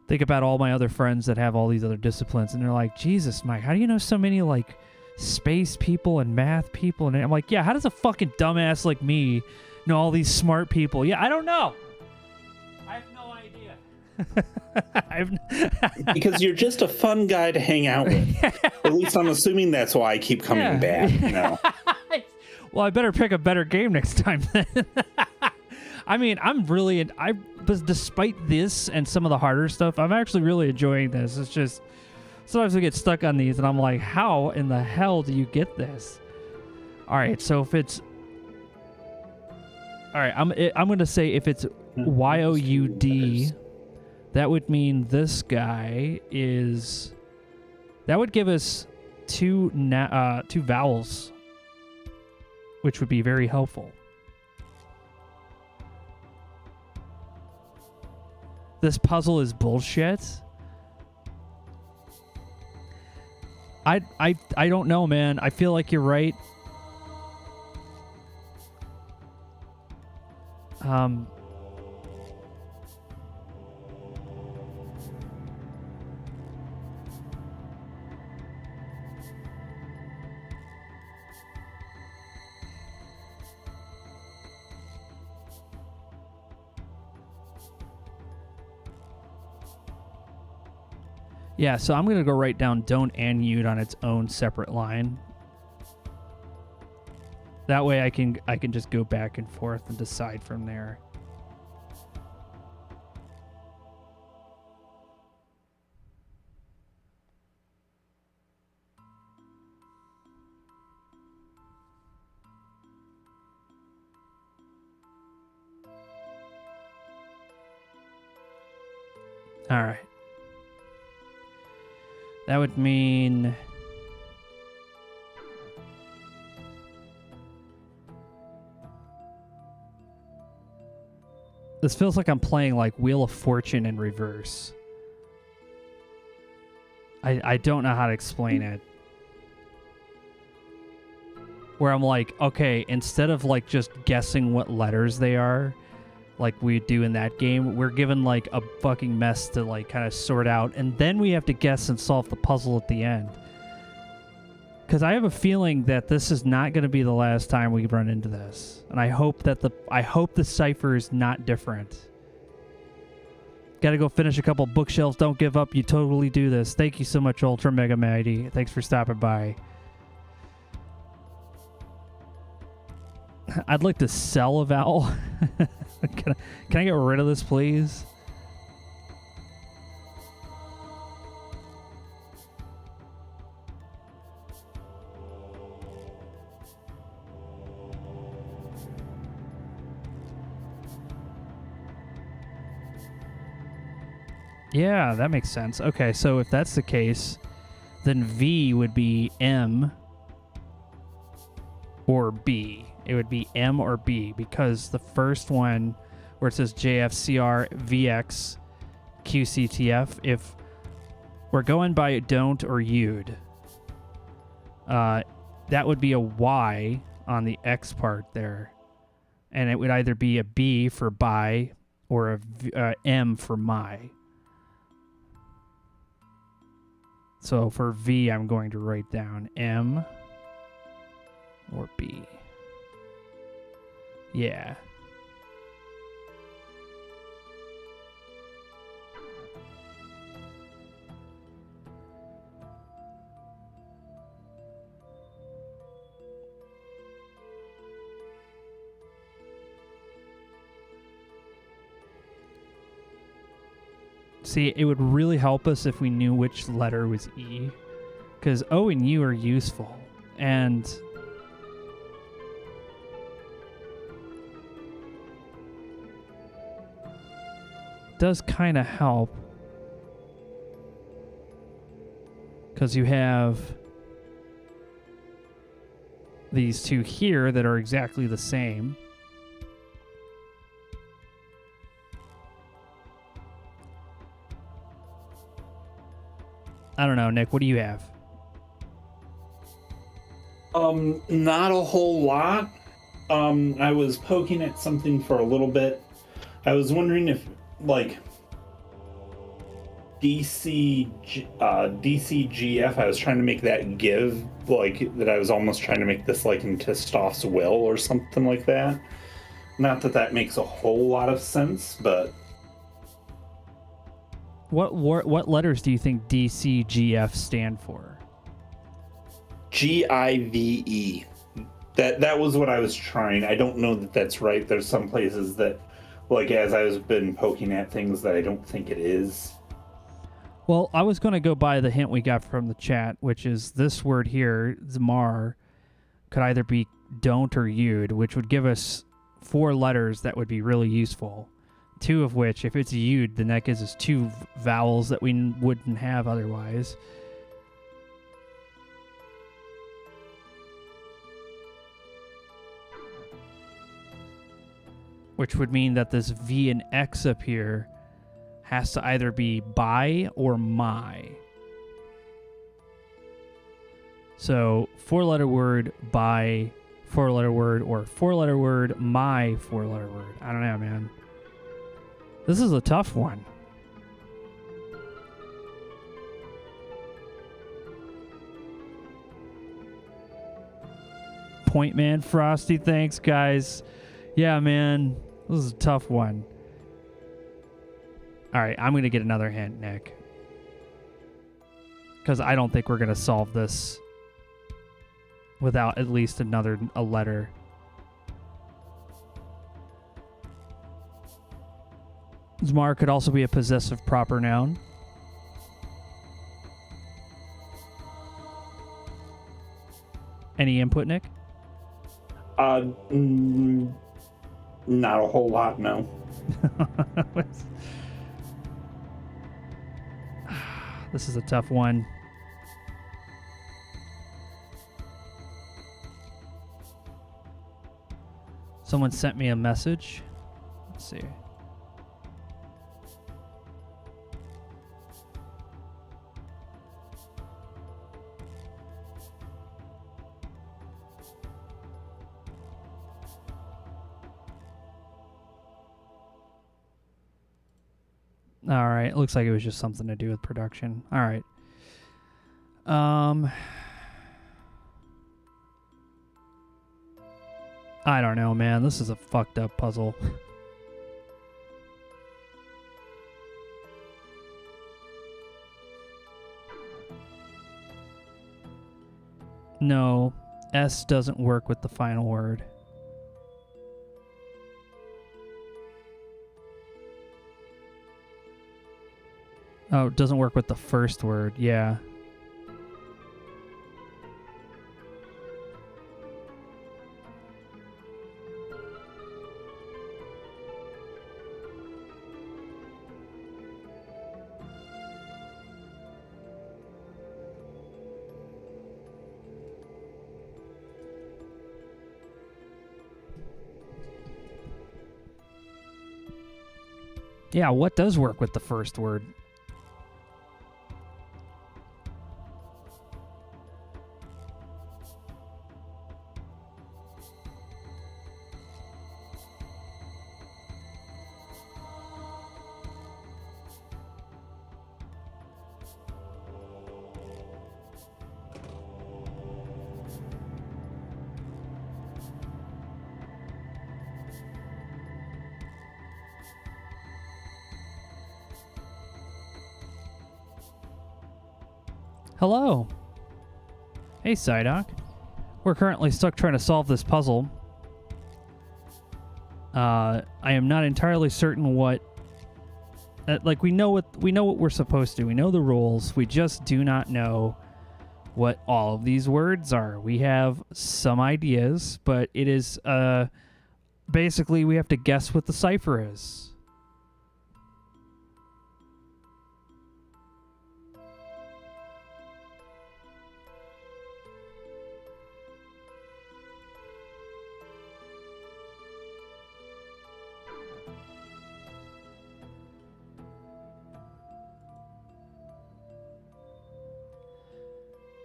think about all my other friends that have all these other disciplines, and they're like, Jesus, Mike, how do you know so many, like, space people and math people? And I'm like, yeah, how does a fucking dumbass like me know all these smart people? Yeah, I don't know. I have no idea. Because you're just a fun guy to hang out with. At least I'm assuming that's why I keep coming back. You know? Well, I better pick a better game next time then. I mean, but despite this and some of the harder stuff, I'm actually really enjoying this. It's just sometimes we get stuck on these, and I'm like, how in the hell do you get this? All right, so if it's I'm going to say if it's YOUD. That would mean this guy is... That would give us two vowels, which would be very helpful. This puzzle is bullshit. I don't know, man. I feel like you're right. Yeah, so I'm going to go write down don't and you'd on its own separate line. That way I can just go back and forth and decide from there. All right. That would mean... This feels like I'm playing like Wheel of Fortune in reverse. I don't know how to explain it. Where I'm like, okay, instead of like just guessing what letters they are, like we do in that game, we're given like a fucking mess to like kind of sort out, and then we have to guess and solve the puzzle at the end. Because I have a feeling that this is not going to be the last time we run into this, and I hope the cipher is not different. Got to go finish a couple bookshelves. Don't give up. You totally do this. Thank you so much, Ultra Mega Mighty. Thanks for stopping by. I'd like to sell a vowel. Can I get rid of this, please? Yeah, that makes sense. Okay, so if that's the case, then V would be M, or B. It would be M or B, because the first one where it says JFCR VX QCTF, if we're going by don't or you'd, that would be a Y on the X part there. And it would either be a B for by or a M for my. So for V, I'm going to write down M or B. Yeah. See, it would really help us if we knew which letter was E, because O and U are useful, and does kind of help, because you have these two here that are exactly the same. I don't know, Nick, what do you have? Not a whole lot. I was poking at something for a little bit. I was wondering if, like, DCGF, I was trying to make that give, like, that I was almost trying to make this, like, in Tistoff's will or something like that. Not that that makes a whole lot of sense, but... What letters do you think DCGF stand for? GIVE. That was what I was trying. I don't know that that's right. There's some places that, like, as I've been poking at things, that I don't think it is. Well, I was going to go by the hint we got from the chat, which is this word here, Zamar, could either be don't or you'd, which would give us 4 letters that would be really useful. 2 of which, if it's you'd, then that gives us 2 vowels that we wouldn't have otherwise. Which would mean that this V and X up here has to either be by or my. So 4-letter word, by, 4-letter word, or 4-letter word, my 4-letter word. I don't know, man. This is a tough one. Point Man Frosty, thanks, guys. Yeah, man. This is a tough one. All right, I'm going to get another hint, Nick. Because I don't think we're going to solve this without at least a letter. Zmar could also be a possessive proper noun. Any input, Nick? Not a whole lot, no. This is a tough one. Someone sent me a message. Let's see. All right, it looks like it was just something to do with production. All right. I don't know, man. This is a fucked up puzzle. No, S doesn't work with the final word. Oh, it doesn't work with the first word. Yeah. Yeah, what does work with the first word? Hello. Hey, Psydoc. We're currently stuck trying to solve this puzzle. I am not entirely certain what... like, we know what we're supposed to. We know the rules. We just do not know what all of these words are. We have some ideas, but it is... basically, we have to guess what the cipher is.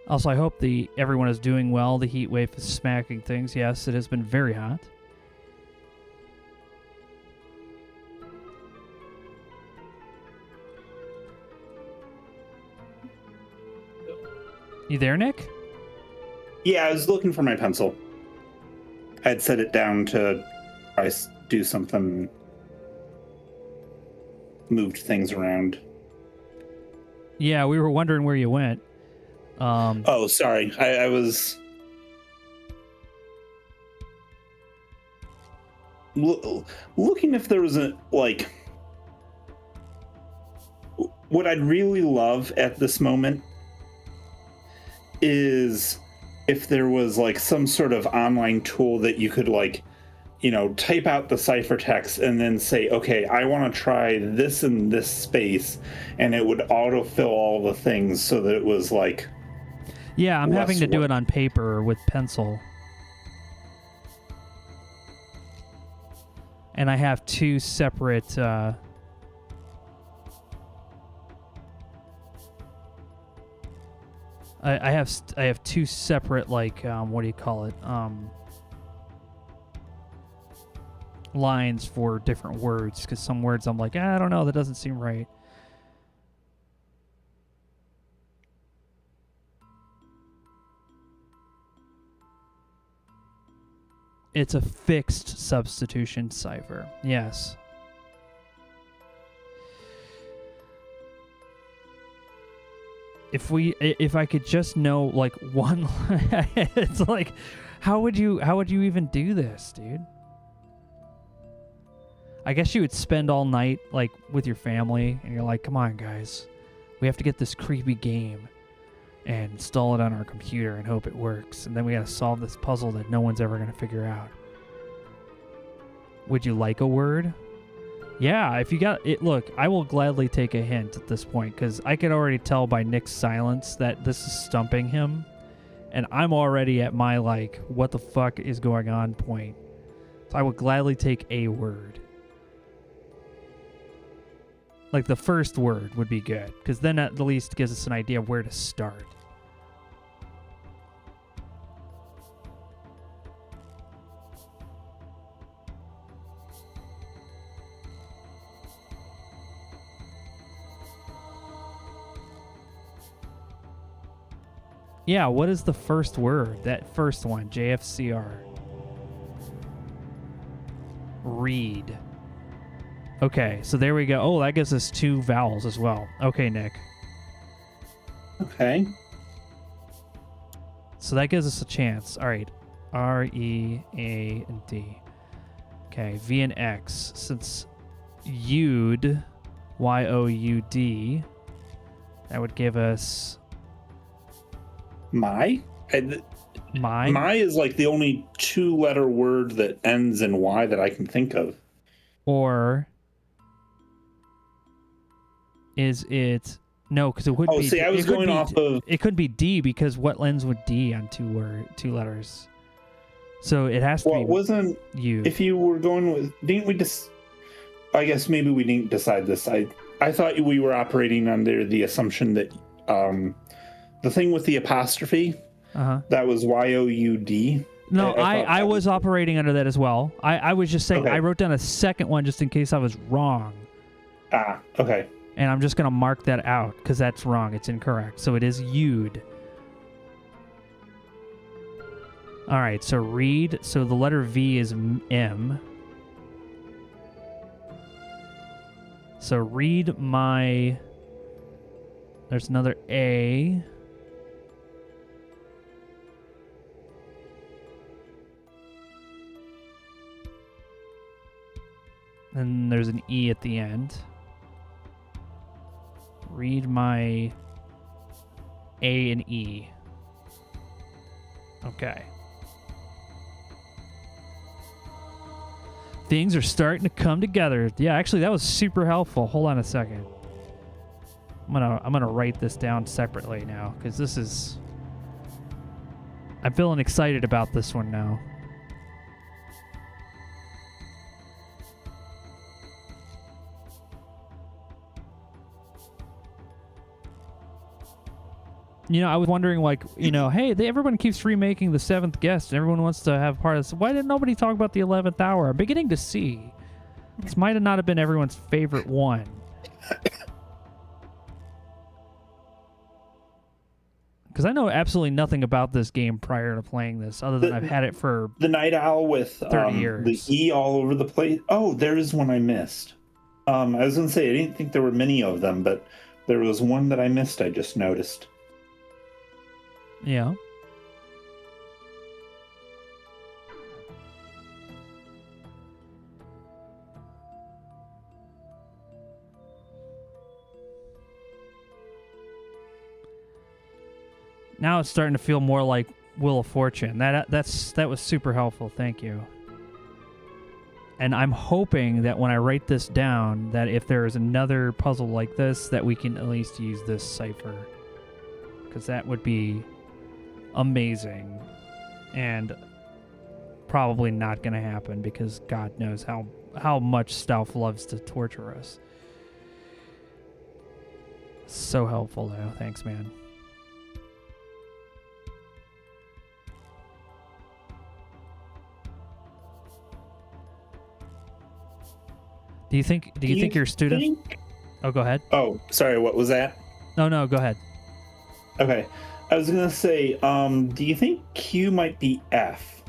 Also, I hope everyone is doing well. The heat wave is smacking things. Yes, it has been very hot. You there, Nick? Yeah, I was looking for my pencil. I had set it down to do something, moved things around. Yeah, we were wondering where you went. Oh, sorry. I was looking if there was a, like, what I'd really love at this moment is if there was, like, some sort of online tool that you could, like, you know, type out the ciphertext and then say, okay, I want to try this in this space, and it would autofill all the things so that it was, like... Yeah, I'm having to do it on paper with pencil. And I have two separate... I have two separate, like, what do you call it? Lines for different words, because some words I'm like, I don't know, that doesn't seem right. It's a fixed substitution cipher. Yes. If I could just know, like, one, it's like, how would you even do this, dude? I guess you would spend all night, like, with your family, and you're like, come on, guys, we have to get this creepy game and install it on our computer and hope it works, and then we gotta solve this puzzle that no one's ever gonna figure out. Would you like a word? Yeah, if you got it. Look, I will gladly take a hint at this point, because I can already tell by Nick's silence that this is stumping him, and I'm already at my, like, what the fuck is going on point. So I would gladly take a word. Like, the first word would be good, because then at the least gives us an idea of where to start. Yeah, what is the first word? That first one, JFCR. Read. Okay, so there we go. Oh, that gives us two vowels as well. Okay, Nick. Okay. So that gives us a chance. All right. R, E, A, and D. Okay, V and X. Since Youd, Y-O-U-D, that would give us... My? My? My is, like, the only two-letter word that ends in Y that I can think of. Or... is it... No, because it would be... Oh, see, I was going off of... It could be D, because what ends with D on two letters? So it has to be... Well, it wasn't... You. If you were going with... Didn't we just... I guess maybe we didn't decide this. I thought we were operating under the assumption that the thing with the apostrophe, that was YOUD. No, I was operating under that as well. I was just saying, I wrote down a second one just in case I was wrong. Ah, okay. And I'm just going to mark that out because that's wrong. It's incorrect. So it is Yud. All right, so read. So the letter V is M. So read my... There's another A. And there's an E at the end. Read my A and E. Okay. Things are starting to come together. Yeah, actually, that was super helpful. Hold on a second. I'm gonna write this down separately now because this is. I'm feeling excited about this one now. You know, I was wondering, like, you know, hey, everyone keeps remaking The Seventh Guest, and everyone wants to have part of this. Why did nobody talk about The 11th Hour? I'm beginning to see. This might have not have been everyone's favorite one. Because I know absolutely nothing about this game prior to playing this, other than I've had it for the Night Owl with 30 years. The E all over the place. Oh, there is one I missed. I was going to say, I didn't think there were many of them, but there was one that I missed, I just noticed. Yeah. Now it's starting to feel more like Wheel of Fortune. That was super helpful. Thank you. And I'm hoping that when I write this down, that if there is another puzzle like this, that we can at least use this cipher, because that would be amazing, and probably not going to happen because God knows how much Stealth loves to torture us. So helpful, though. Thanks, man. Do you think your students... Oh, go ahead. Oh, sorry, what was that? No, go ahead. Okay. I was going to say, do you think Q might be F?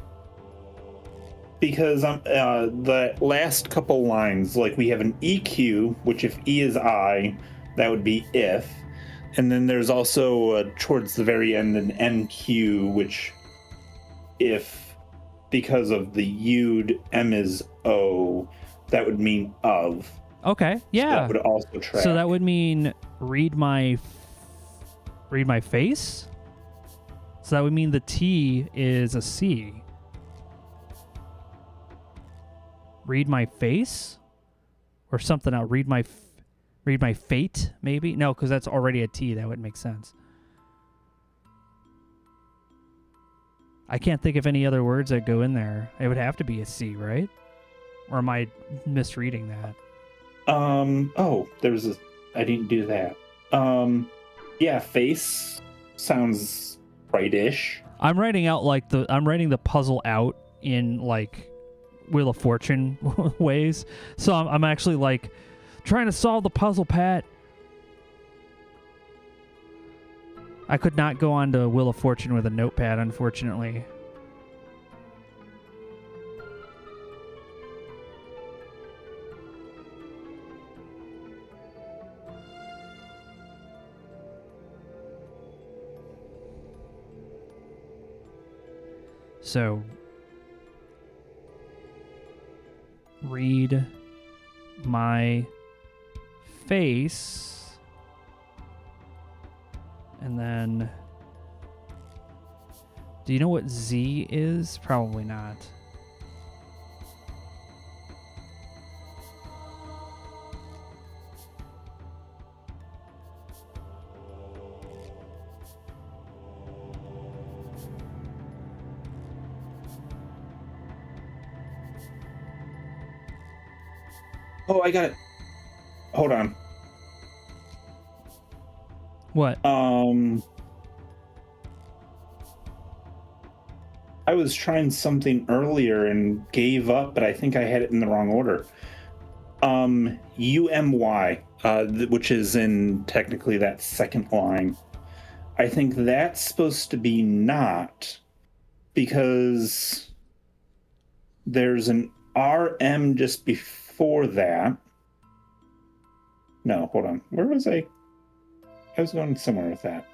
Because the last couple lines, like we have an EQ, which if E is I, that would be if. And then there's also, towards the very end, an NQ, which if, because of the U'd, M is O, that would mean of. Okay, yeah. So that would also track. So that would mean read my face? So that would mean the T is a C. Read my face? Or something else. Read my fate, maybe? No, because that's already a T. That would make sense. I can't think of any other words that go in there. It would have to be a C, right? Or am I misreading that? Oh, I didn't do that. Yeah, face sounds right-ish. I'm writing the puzzle out in like Wheel of Fortune ways. So I'm actually like trying to solve the puzzle, Pat. I could not go on to Wheel of Fortune with a notepad, unfortunately. So, read my face, and then, do you know what Z is? Probably not. Oh, I got it. Hold on. What? I was trying something earlier and gave up, but I think I had it in the wrong order. UMY, which is in technically that second line. I think that's supposed to be not, because there's an RM just before that. No, hold on. Where was I? I was going somewhere with that.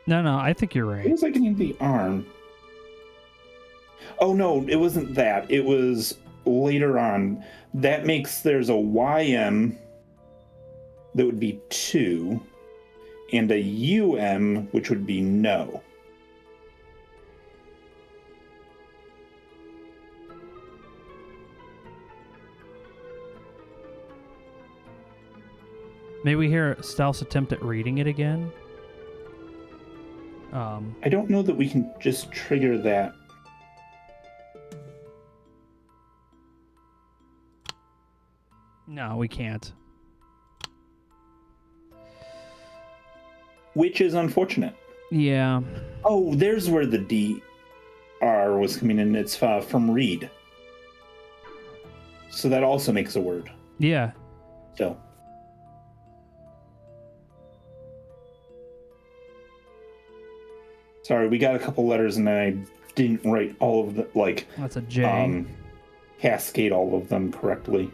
No, I think you're right. It was like in the arm. Oh no, it wasn't that. It was later on. That makes there's a YM that would be 2 and a UM which would be no. May we hear Stealth's attempt at reading it again? I don't know that we can just trigger that. No, we can't. Which is unfortunate. Yeah. Oh, there's where the DR was coming in. It's from read. So that also makes a word. Yeah. Still. Sorry, we got a couple letters and I didn't write all of the, like... That's a J. Cascade all of them correctly.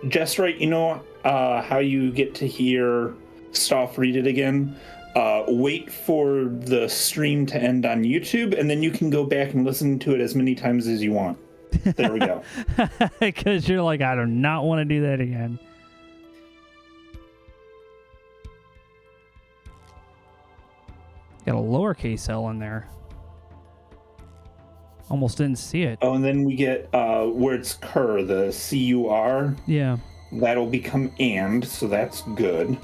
Just right, you know how you get to hear Stoff read it again? Wait for the stream to end on YouTube, and then you can go back and listen to it as many times as you want. There we go. Because you're like, I do not want to do that again. Got a lowercase L in there. Almost didn't see it. Oh, and then we get where it's cur, the C-U-R. Yeah. That'll become and, so that's good.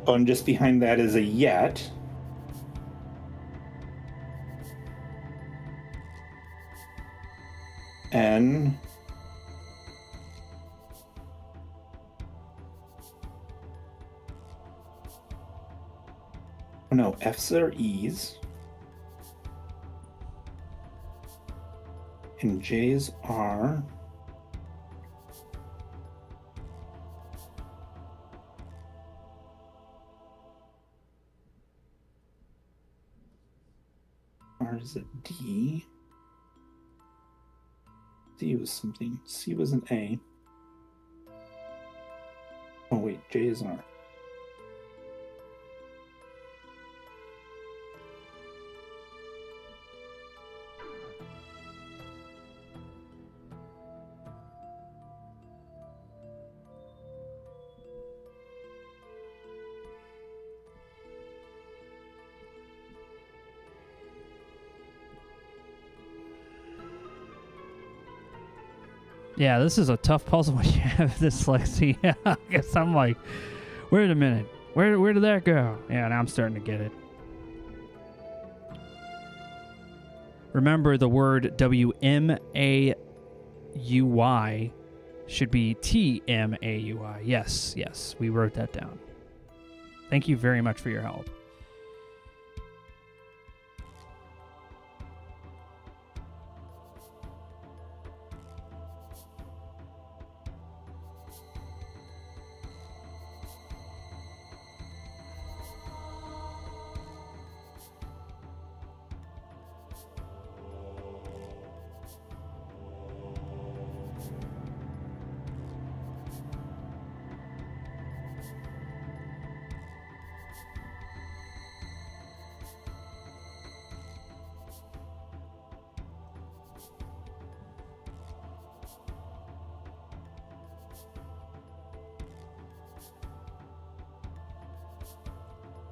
Oh, and just behind that is a yet. N. Oh no, F's are E's. And J's are... R is a D. D was something. C was an A. Oh wait, J is R. Yeah, this is a tough puzzle when you have dyslexia. I guess I'm like, wait a minute. Where did that go? Yeah, now I'm starting to get it. Remember, the word W-M-A-U-Y should be T-M-A-U-I. Yes, we wrote that down. Thank you very much for your help.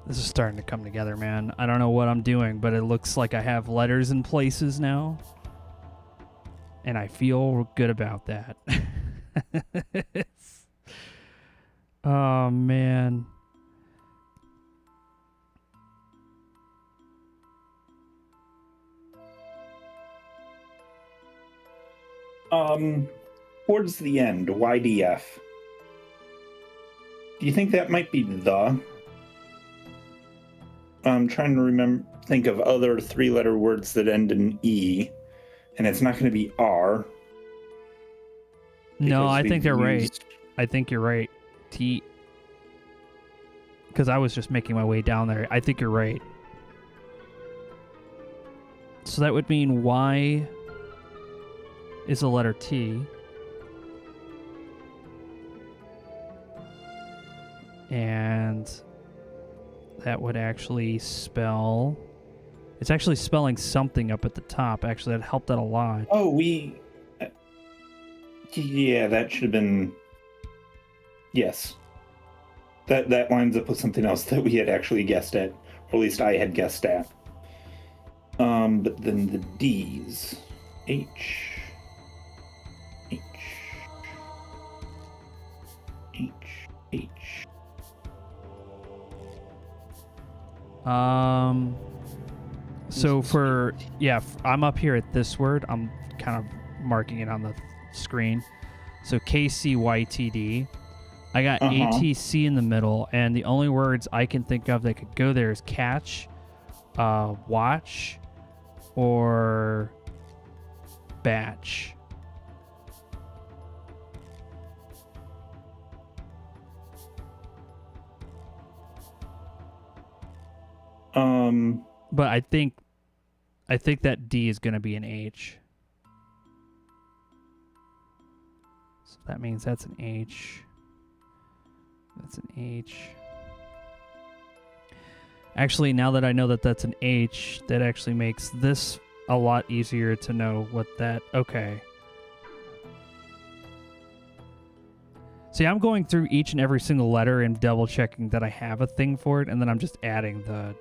This is starting to come together, man. I don't know what I'm doing, but it looks like I have letters in places now. And I feel good about that. Oh, man. Towards the end, YDF. Do you think that might be the? I'm trying to think of other three-letter words that end in E, and it's not going to be R. No, I think they're right. I think you're right. T. Because I was just making my way down there. I think you're right. So that would mean Y is the letter T. And that would actually spell... It's actually spelling something up at the top. Actually, that helped out a lot. Oh, yeah, that should have been... Yes. That lines up with something else that we had actually guessed at. Or at least I had guessed at. But then the D's. H. So for, yeah, I'm up here at this word. I'm kind of marking it on the screen. So KCYTD. I got ATC in the middle, and the only words I can think of that could go there is catch, watch, or batch. But I think that D is going to be an H. So that means that's an H. That's an H. Actually, now that I know that that's an H, that actually makes this a lot easier to know what that... Okay. See, I'm going through each and every single letter and double checking that I have a thing for it, and then I'm just adding the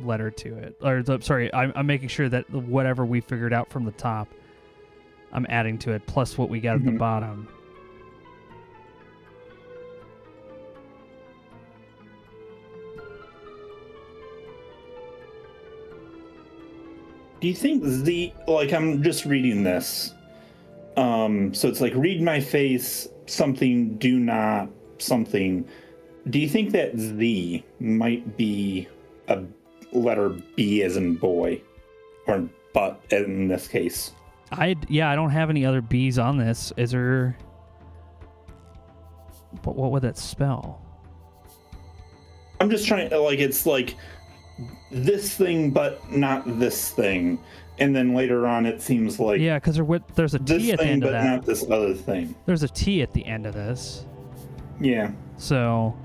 letter to it. Or, sorry, I'm making sure that whatever we figured out from the top, I'm adding to it, plus what we got at the bottom. Do you think I'm just reading this. So it's like, read my face, something, do not, something. Do you think that Z might be a letter B as in boy? Or but in this case? I don't have any other B's on this. Is there... But what would that spell? I'm just trying to, it's like this thing, but not this thing. And then later on, it seems like... Yeah, because there's a T at the end of that. But not this other thing. There's a T at the end of this. Yeah. So...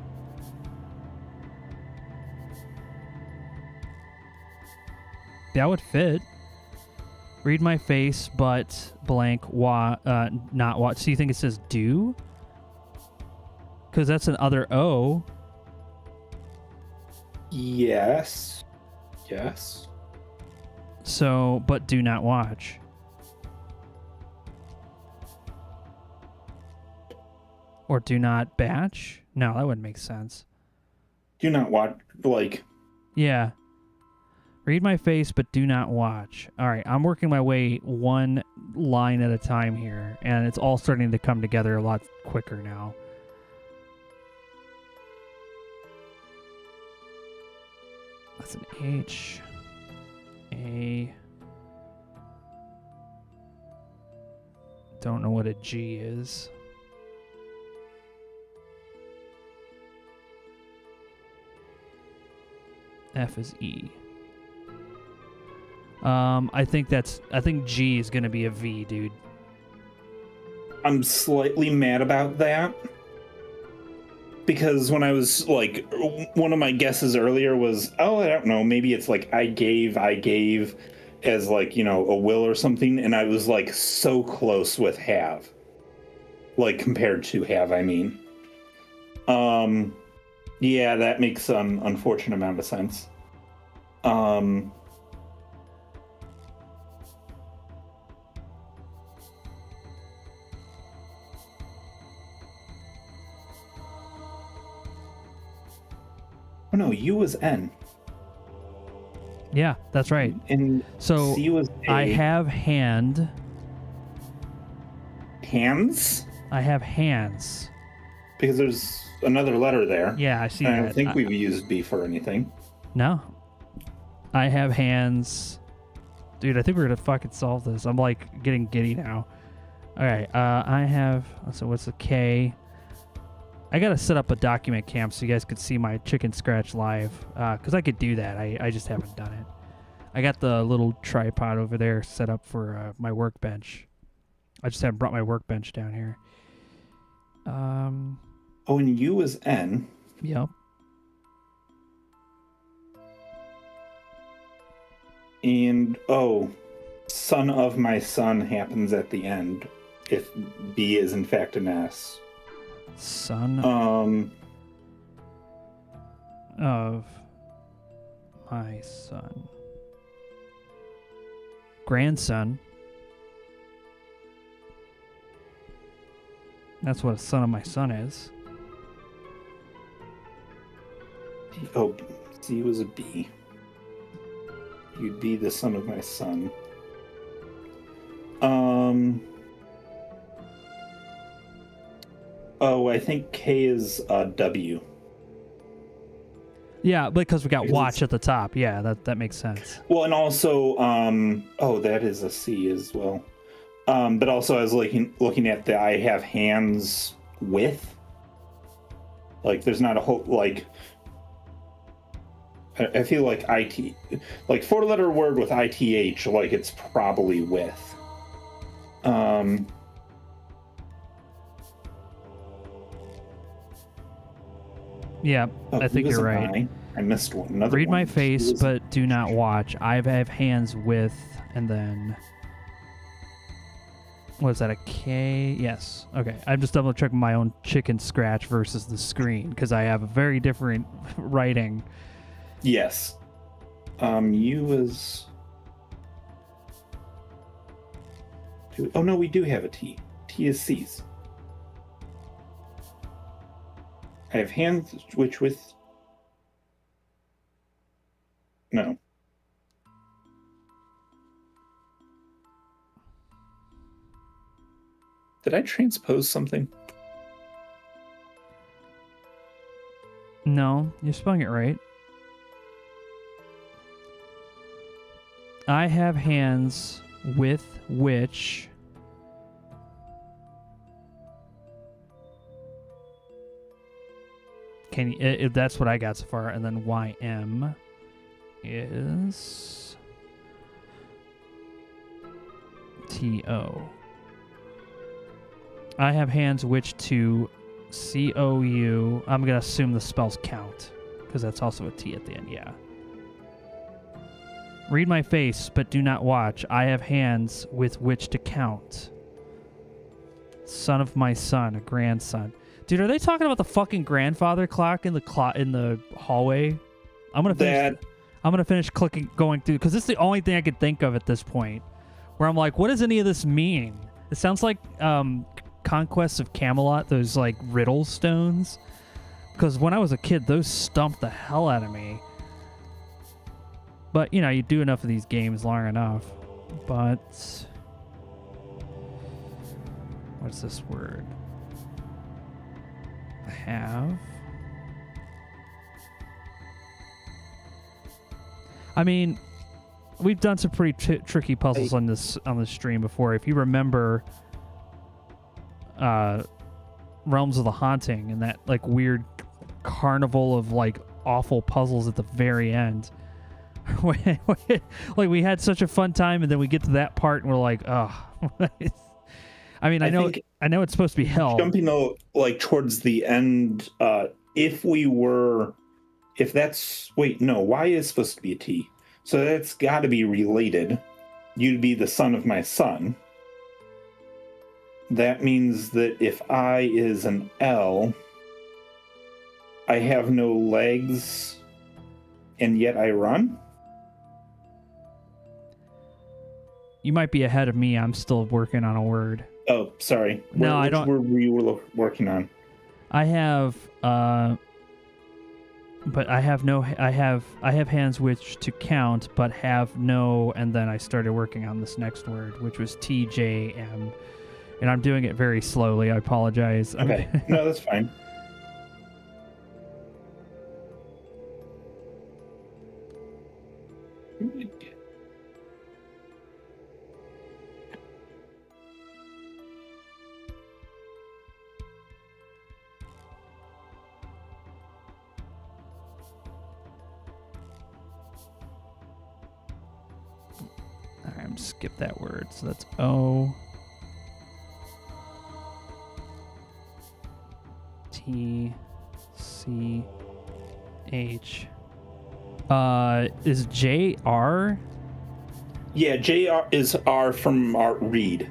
that would fit. Read my face, but blank, not watch. So you think it says do? Because that's an other O. Yes. So, but do not watch. Or do not batch? No, that wouldn't make sense. Do not watch, Yeah. Read my face, but do not watch. All right, I'm working my way one line at a time here, and it's all starting to come together a lot quicker now. That's an H. A. Don't know what a G is. F is E. I think G is gonna be a V, dude. I'm slightly mad about that. Because when I was, one of my guesses earlier was, I don't know, maybe it's I gave as, a will or something, and I was, so close with have. Compared to have, I mean. Yeah, that makes an unfortunate amount of sense. Oh no, U was N. Yeah, that's right. And So C was A. I have hand. Hands? I have hands. Because there's another letter there. Yeah, I see I that. don't think we've used B for anything. No. I have hands. Dude, I think we're gonna fucking solve this. I'm like getting giddy now. Alright, I have, so what's the K? I gotta set up a document cam so you guys could see my chicken scratch live. Cause I could do that. I just haven't done it. I got the little tripod over there set up for my workbench. I just haven't brought my workbench down here. Oh, and U is N. Yep. And son of my son happens at the end if B is in fact an S. Son of my son. Grandson. That's what a son of my son is. Oh, C was a B. You'd be the son of my son. Oh, I think K is W. Yeah, because we got watch at the top. Yeah, that makes sense. Well, and also, that is a C as well. But also I was looking at the I have hands with. Like, there's not a whole, like, I feel like IT, like 4-letter word with ITH, like it's probably with. Yeah, I think you're right. I missed one. Another Read one. my face, but do not watch. I have hands with, and then... Was that a K? Yes. Okay. I'm just double checking my own chicken scratch versus the screen because I have a very different writing. Yes. U is... Oh no, we do have a T. T is C's. I have hands which with... No. Did I transpose something? No, you're spelling it right. I have hands with which... Can you, if that's what I got so far, and then YM is TO. I have hands which to COU. I'm going to assume the spells count because that's also a T at the end. Yeah. Read my face, but do not watch. I have hands with which to count. Son of my son, a grandson. Dude, are they talking about the fucking grandfather clock in the hallway? I'm gonna finish going through because this is the only thing I could think of at this point. Where I'm like, what does any of this mean? It sounds like Conquest of Camelot, those like riddle stones. Because when I was a kid, those stumped the hell out of me. But you know, you do enough of these games long enough. But what's this word? Have. I mean, we've done some pretty tricky puzzles on this stream before. If you remember, Realms of the Haunting and that like weird carnival of like awful puzzles at the very end. Like we had such a fun time, and then we get to that part, and we're like, oh. I mean, I know it's supposed to be hell. Jumping like towards the end, if that's Y is supposed to be a T, so that's got to be related. You'd be the son of my son. That means that if I is an L, I have no legs, and yet I run. You might be ahead of me. I'm still working on a word. Oh, sorry. No, I don't. Which word were you working on? I have but I have hands which to count, but have no, and then I started working on this next word, which was TJM, and I'm doing it very slowly. I apologize. Okay, no, that's fine. Alright, I'm skip that word. So that's O T C H. Is J R? Yeah, JR is R from Art Reed.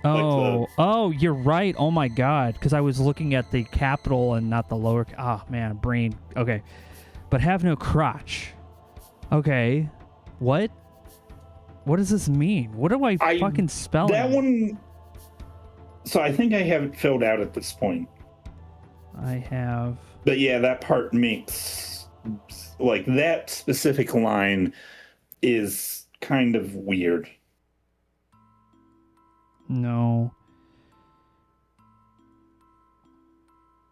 Oh, you're right. Oh my god, because I was looking at the capital and not the lower. Ah, man, brain. Okay, but have no crotch. Okay, what? What does this mean? What do I fucking spell? That one. So I think I have it filled out at this point. I have. But yeah, that part makes like that specific line is kind of weird. No.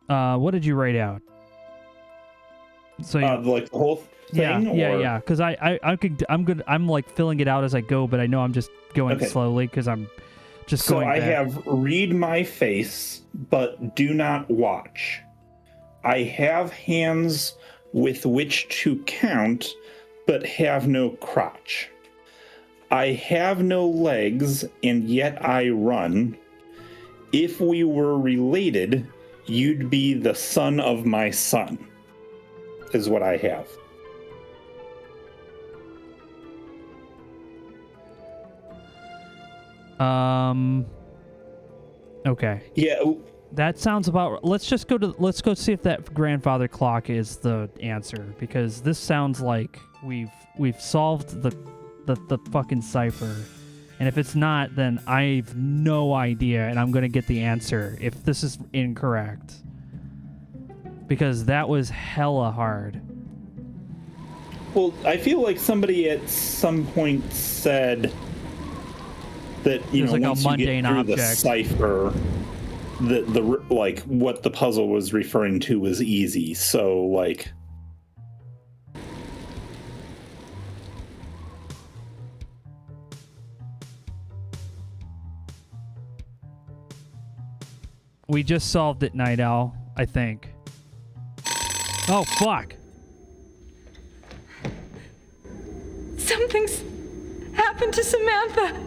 What did you write out? So like the whole thing. Yeah. Because I'm like filling it out as I go, but I know I'm just going slowly because I'm just going. So I back. have read my face, but do not watch. I have hands with which to count, but have no crotch. I have no legs, and yet I run. If we were related, you'd be the son of my son, is what I have. Okay. Yeah. That sounds about. Let's go see if that grandfather clock is the answer, because this sounds like we've solved the fucking cipher, and if it's not, then I've no idea, and I'm gonna get the answer if this is incorrect, because that was hella hard. Well, I feel like somebody at some point said that There's like once a you get mundane through object. the cipher, the like what the puzzle was referring to was easy. So like. We just solved it, Night Owl, I think. Oh, fuck. Something's happened to Samantha.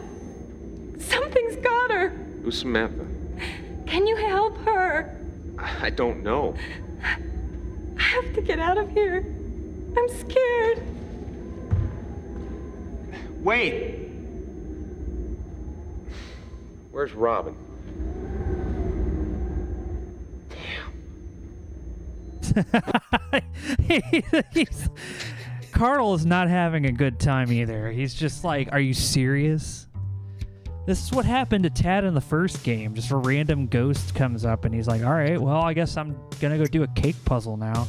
Something's got her. Who's Samantha? Can you help her? I don't know. I have to get out of here. I'm scared. Wait! Where's Robin? Carl is not having a good time either. He's just like, are you serious? This is what happened to Tad in the first game. Just a random ghost comes up and he's like, all right, well, I guess I'm gonna go do a cake puzzle now.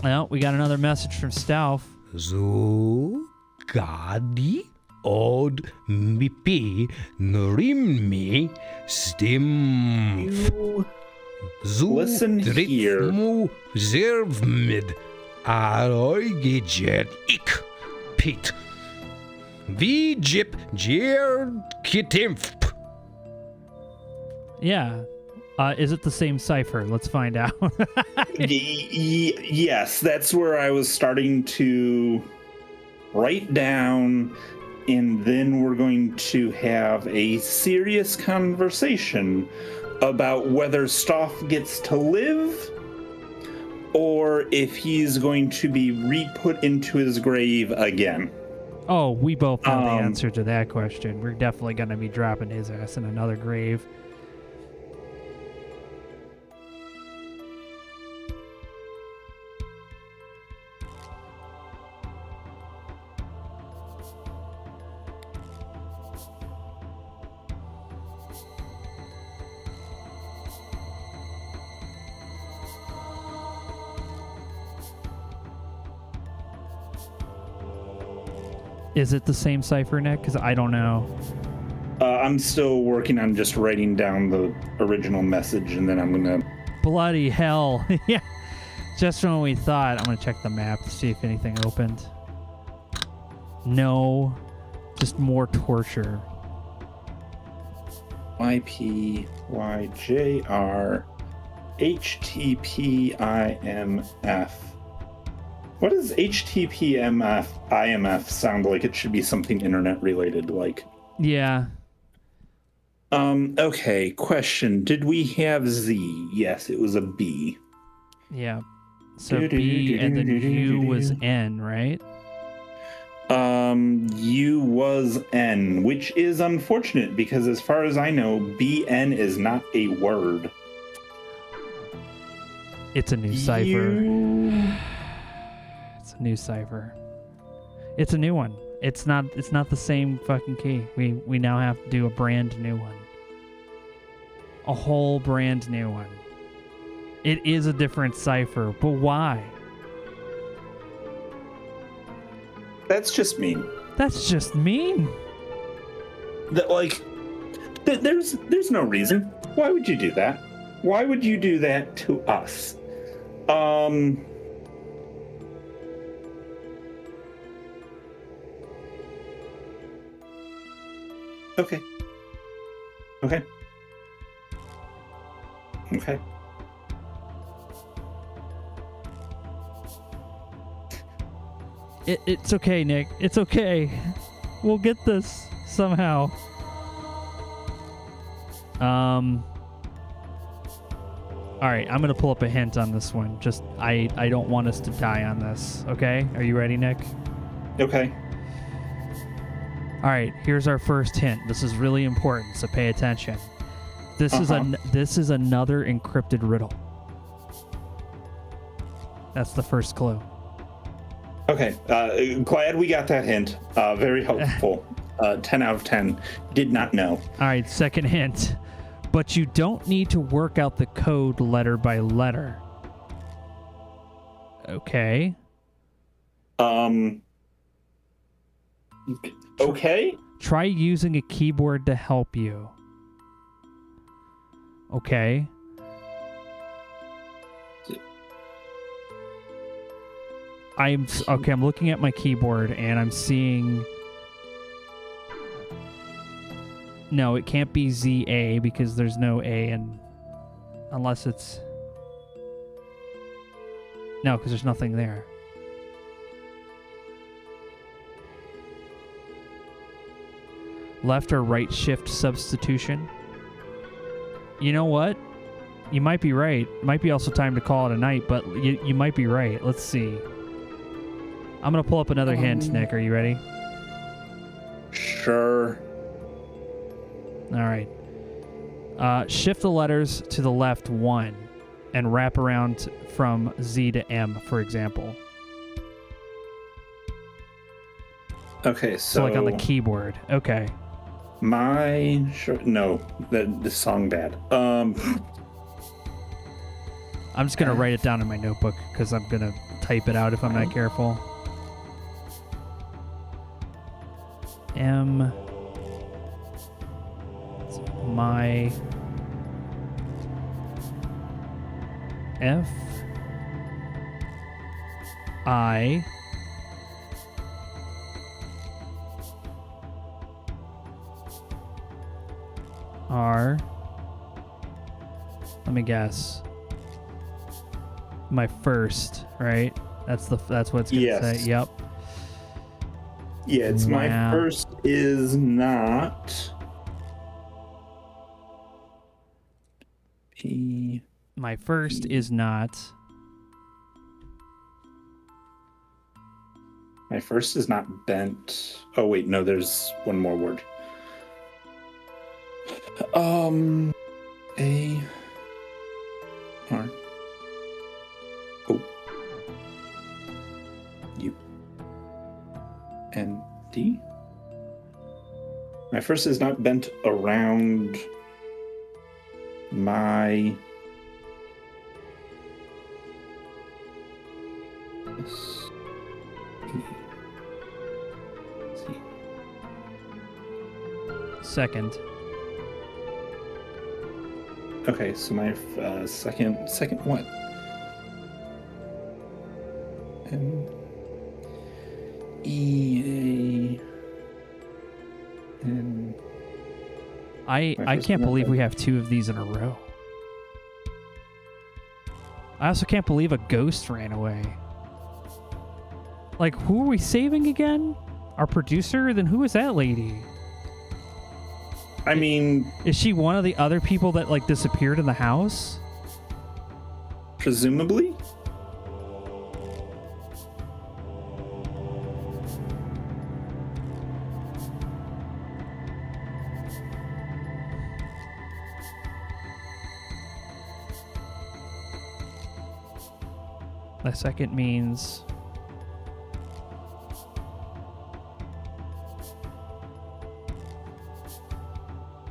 Well, we got another message from Stauf. So, Gadi od mipi nrimmi stim. Listen here. Mu zervmid aroigejet ik pit. Vijip jer kitimf. Yeah. Is it the same cipher? Let's find out. Yes, that's where I was starting to write down, and then we're going to have a serious conversation about whether Stauf gets to live or if he's going to be re-put into his grave again. Oh, we both know the answer to that question. We're definitely going to be dropping his ass in another grave. Is it the same cipher, Nick? Because I don't know. I'm still working on just writing down the original message, and then I'm gonna. Bloody hell! Yeah, just when we thought. I'm gonna check the map to see if anything opened. No, just more torture. YPYJR HTPIMF. What does HTPMF IMF sound like? It should be something internet related, like. Yeah. Okay, question. Did we have Z? Yes, it was a B. Yeah. So B and then U was N, right? U was N, which is unfortunate because as far as I know, BN is not a word. It's a new cipher. It's a new cipher. It's a new one. It's not the same fucking key. We now have to do a brand new one. A whole brand new one. It is a different cipher, but why? That's just mean. That's just mean. That there's no reason. Why would you do that? Why would you do that to us? Okay. Okay. Okay. It's okay, Nick. It's okay. We'll get this somehow. All right, I'm gonna pull up a hint on this one. Just I don't want us to die on this. Okay, are you ready, Nick? Okay. All right, here's our first hint. This is really important, so pay attention. This is another encrypted riddle. That's the first clue. Okay, glad we got that hint. Very helpful. 10 out of 10. Did not know. All right, second hint. But you don't need to work out the code letter by letter. Okay. Okay. Try using a keyboard to help you. Okay. I'm looking at my keyboard and I'm seeing. No, it can't be ZA because there's no A in. Unless it's. No, because there's nothing there. Left or right shift substitution. You know what? You might be right. Might be also time to call it a night, but you might be right. Let's see. I'm going to pull up another hint, Nick. Are you ready? Sure. All right. Shift the letters to the left 1 and wrap around from Z to M, for example. Okay, So like on the keyboard. Okay. No, the song bad. I'm just going to write it down in my notebook because I'm going to type it out if I'm not careful. M. My. F. I. R. Let me guess. My first, right? That's what it's gonna say. Yep. Yeah, it's my first is not P. My first is not. My first is not bent. Oh wait, no, there's one more word. A R O U N D. My first is not bent around my S E second. Okay, so my second what? M-E-A-N. I can't believe we have 2 of these in a row. I also can't believe a ghost ran away. Like, who are we saving again? Our producer? Then who is that lady? I mean... Is she one of the other people that, like, disappeared in the house? Presumably? The second means...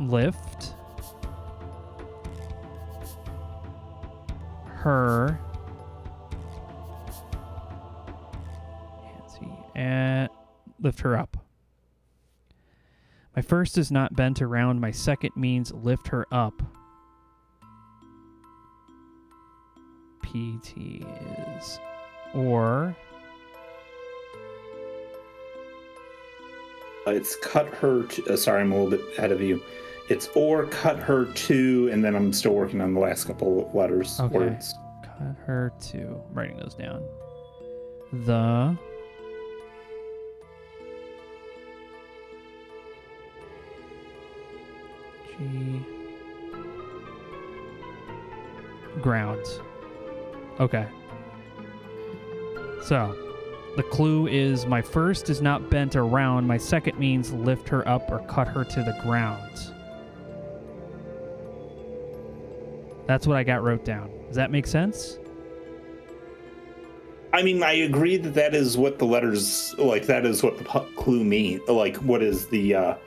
lift her and lift her up. My first is not bent around. My second means lift her up. PT is or it's cut her to, sorry, I'm a little bit ahead of you. It's or cut her to, and then I'm still working on the last couple of letters, okay. words. Cut her to. I'm writing those down. The G ground. Okay. So, the clue is my first is not bent around. My second means lift her up or cut her to the ground. That's what I got wrote down. Does that make sense? I mean, I agree that that is what the letters, like, that is what the clue mean. Like, what is the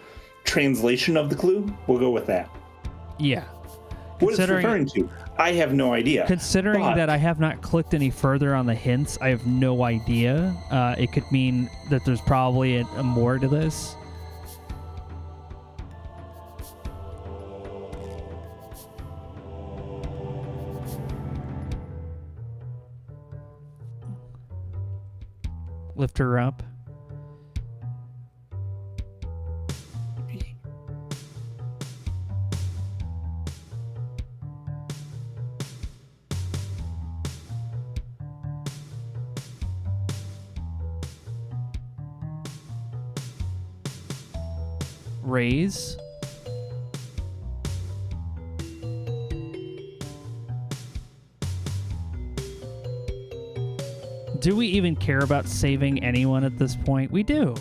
translation of the clue? We'll go with that. Yeah. What it's referring to, I have no idea. Considering that I have not clicked any further on the hints, I have no idea. It could mean that there's probably a more to this. Lift her up. Raise. Do we even care about saving anyone at this point? We do.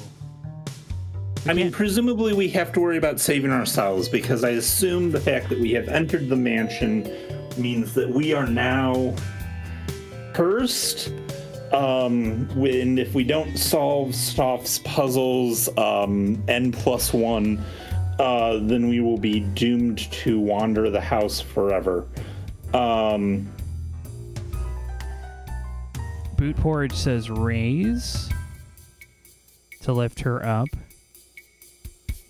I mean, presumably we have to worry about saving ourselves, because I assume the fact that we have entered the mansion means that we are now cursed. When if we don't solve Stoff's puzzles n+1, then we will be doomed to wander the house forever. Boot Porridge says raise to lift her up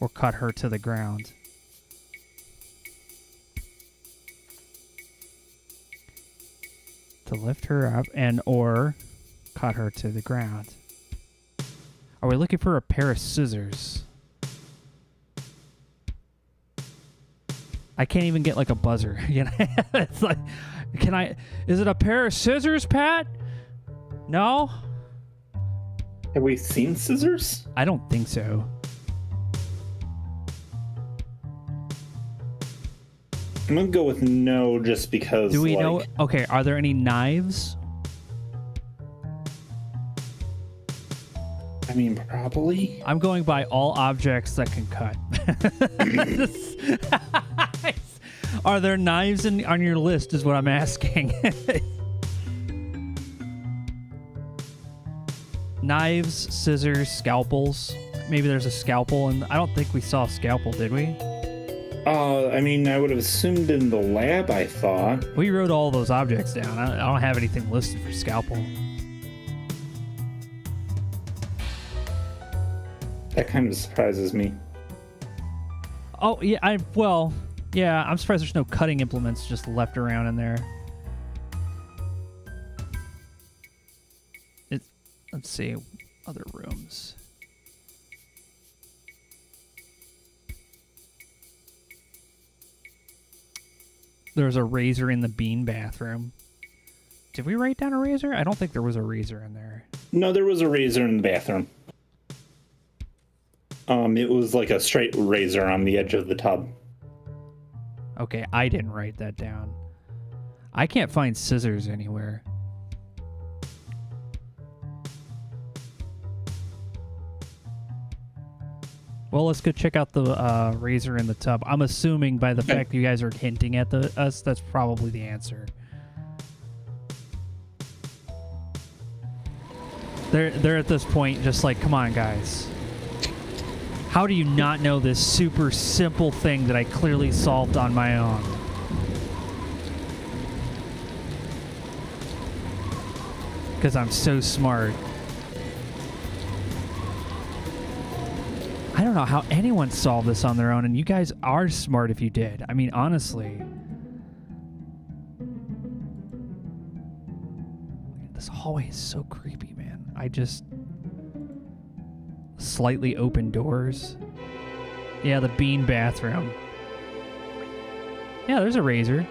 or cut her to the ground. To lift her up and or cut her to the ground. Are we looking for a pair of scissors? I can't even get like a buzzer. You know? It's like, can I? Is it a pair of scissors, Pat? No? Have we seen scissors? I don't think so. I'm gonna go with no, just because. Do we know? Okay, are there any knives? I mean, probably. I'm going by all objects that can cut. Are there knives on your list is what I'm asking. Knives, scissors, scalpels. Maybe there's a scalpel, and I don't think we saw a scalpel, did we? I mean, I would have assumed in the lab, I thought. We wrote all those objects down. I don't have anything listed for scalpel. That kind of surprises me. Oh, yeah, I'm surprised there's no cutting implements just left around in there. Let's see, other rooms. There's a razor in the bean bathroom. Did we write down a razor? I don't think there was a razor in there. No, there was a razor in the bathroom. It was like a straight razor on the edge of the tub. Okay, I didn't write that down. I can't find scissors anywhere. Well, let's go check out the razor in the tub. I'm assuming by the fact you guys are hinting at us, that's probably the answer. They're at this point just like, come on, guys. How do you not know this super simple thing that I clearly solved on my own? Because I'm so smart. I don't know how anyone solved this on their own, and you guys are smart if you did. I mean, honestly. This hallway is so creepy, man. Slightly open doors. Yeah, the bean bathroom. Yeah, there's a razor.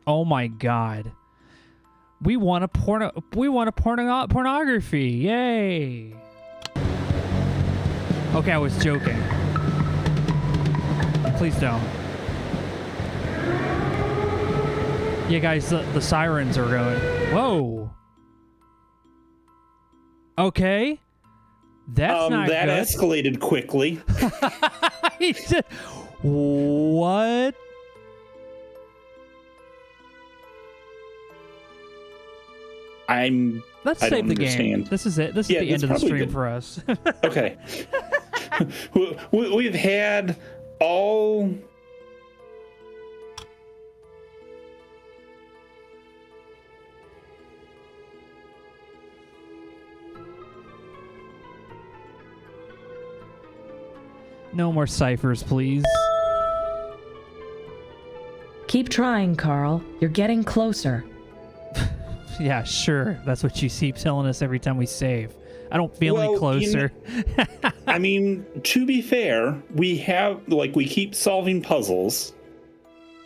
Oh my god. We want a pornography. Yay. Okay, I was joking. Please don't. Yeah, guys, the sirens are going. Whoa. Okay. That's not that good. escalated quickly. What? Let's save the game. This is it. This is the end of the stream for us. Okay. We've had all... No more ciphers, please. Keep trying, Carl. You're getting closer. Yeah, sure. That's what you keep telling us every time we save. I don't feel any closer. I mean, to be fair, we keep solving puzzles.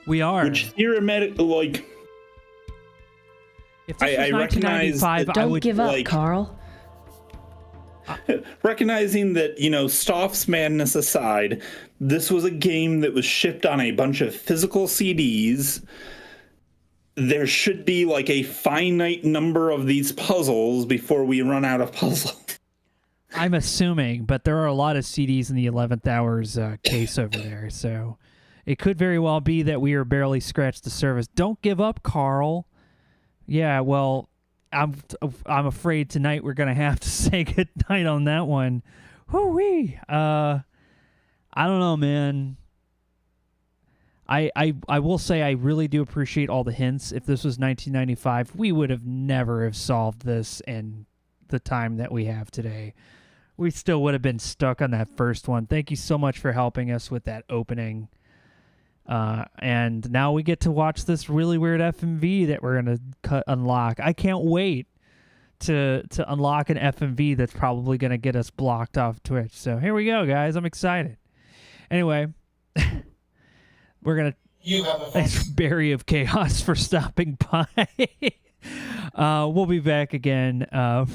We are. Which theoretically, if this was 1995, I would give up, Carl. Recognizing that, Stoff's madness aside, this was a game that was shipped on a bunch of physical CDs. There should be a finite number of these puzzles before we run out of puzzles. I'm assuming, but there are a lot of CDs in the 11th hour's case over there, so it could very well be that we are barely scratched the surface. Don't give up, Carl. Yeah, well, I'm afraid tonight we're gonna have to say goodnight on that one. Whoo-wee. I don't know, man. I will say I really do appreciate all the hints. If this was 1995, we would have never have solved this in the time that we have today. We still would have been stuck on that first one. Thank you so much for helping us with that opening. And now we get to watch this really weird FMV that we're going to unlock. I can't wait to unlock an FMV that's probably going to get us blocked off Twitch. So here we go, guys. I'm excited. Anyway, we're going to thanks Barry of Chaos for stopping by. We'll be back again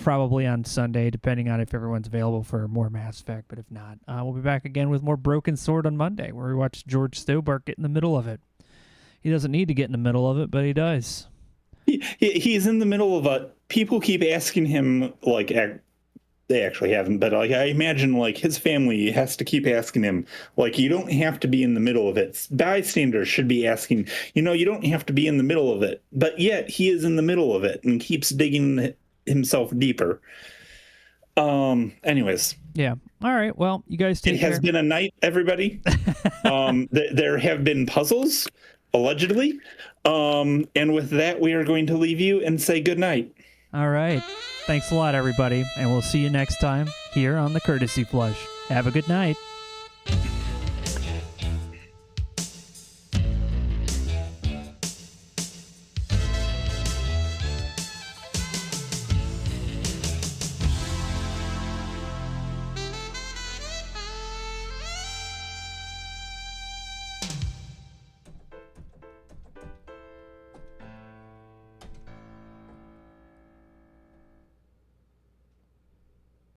probably on Sunday, depending on if everyone's available for more Mass Effect. But if not, we'll be back again with more Broken Sword on Monday, where we watch George Stobart get in the middle of it. He doesn't need to get in the middle of it, but he does. He's in the middle of it. People keep asking him, they actually haven't, but I imagine his family has to keep asking him, you don't have to be in the middle of it. Bystanders should be asking, you don't have to be in the middle of it. But yet he is in the middle of it and keeps digging himself deeper. Anyways. Yeah. All right. Well, you guys take care. It has been a night, everybody. There have been puzzles, allegedly. And with that, we are going to leave you and say good night. All right. Thanks a lot, everybody, and we'll see you next time here on the Courtesy Flush. Have a good night.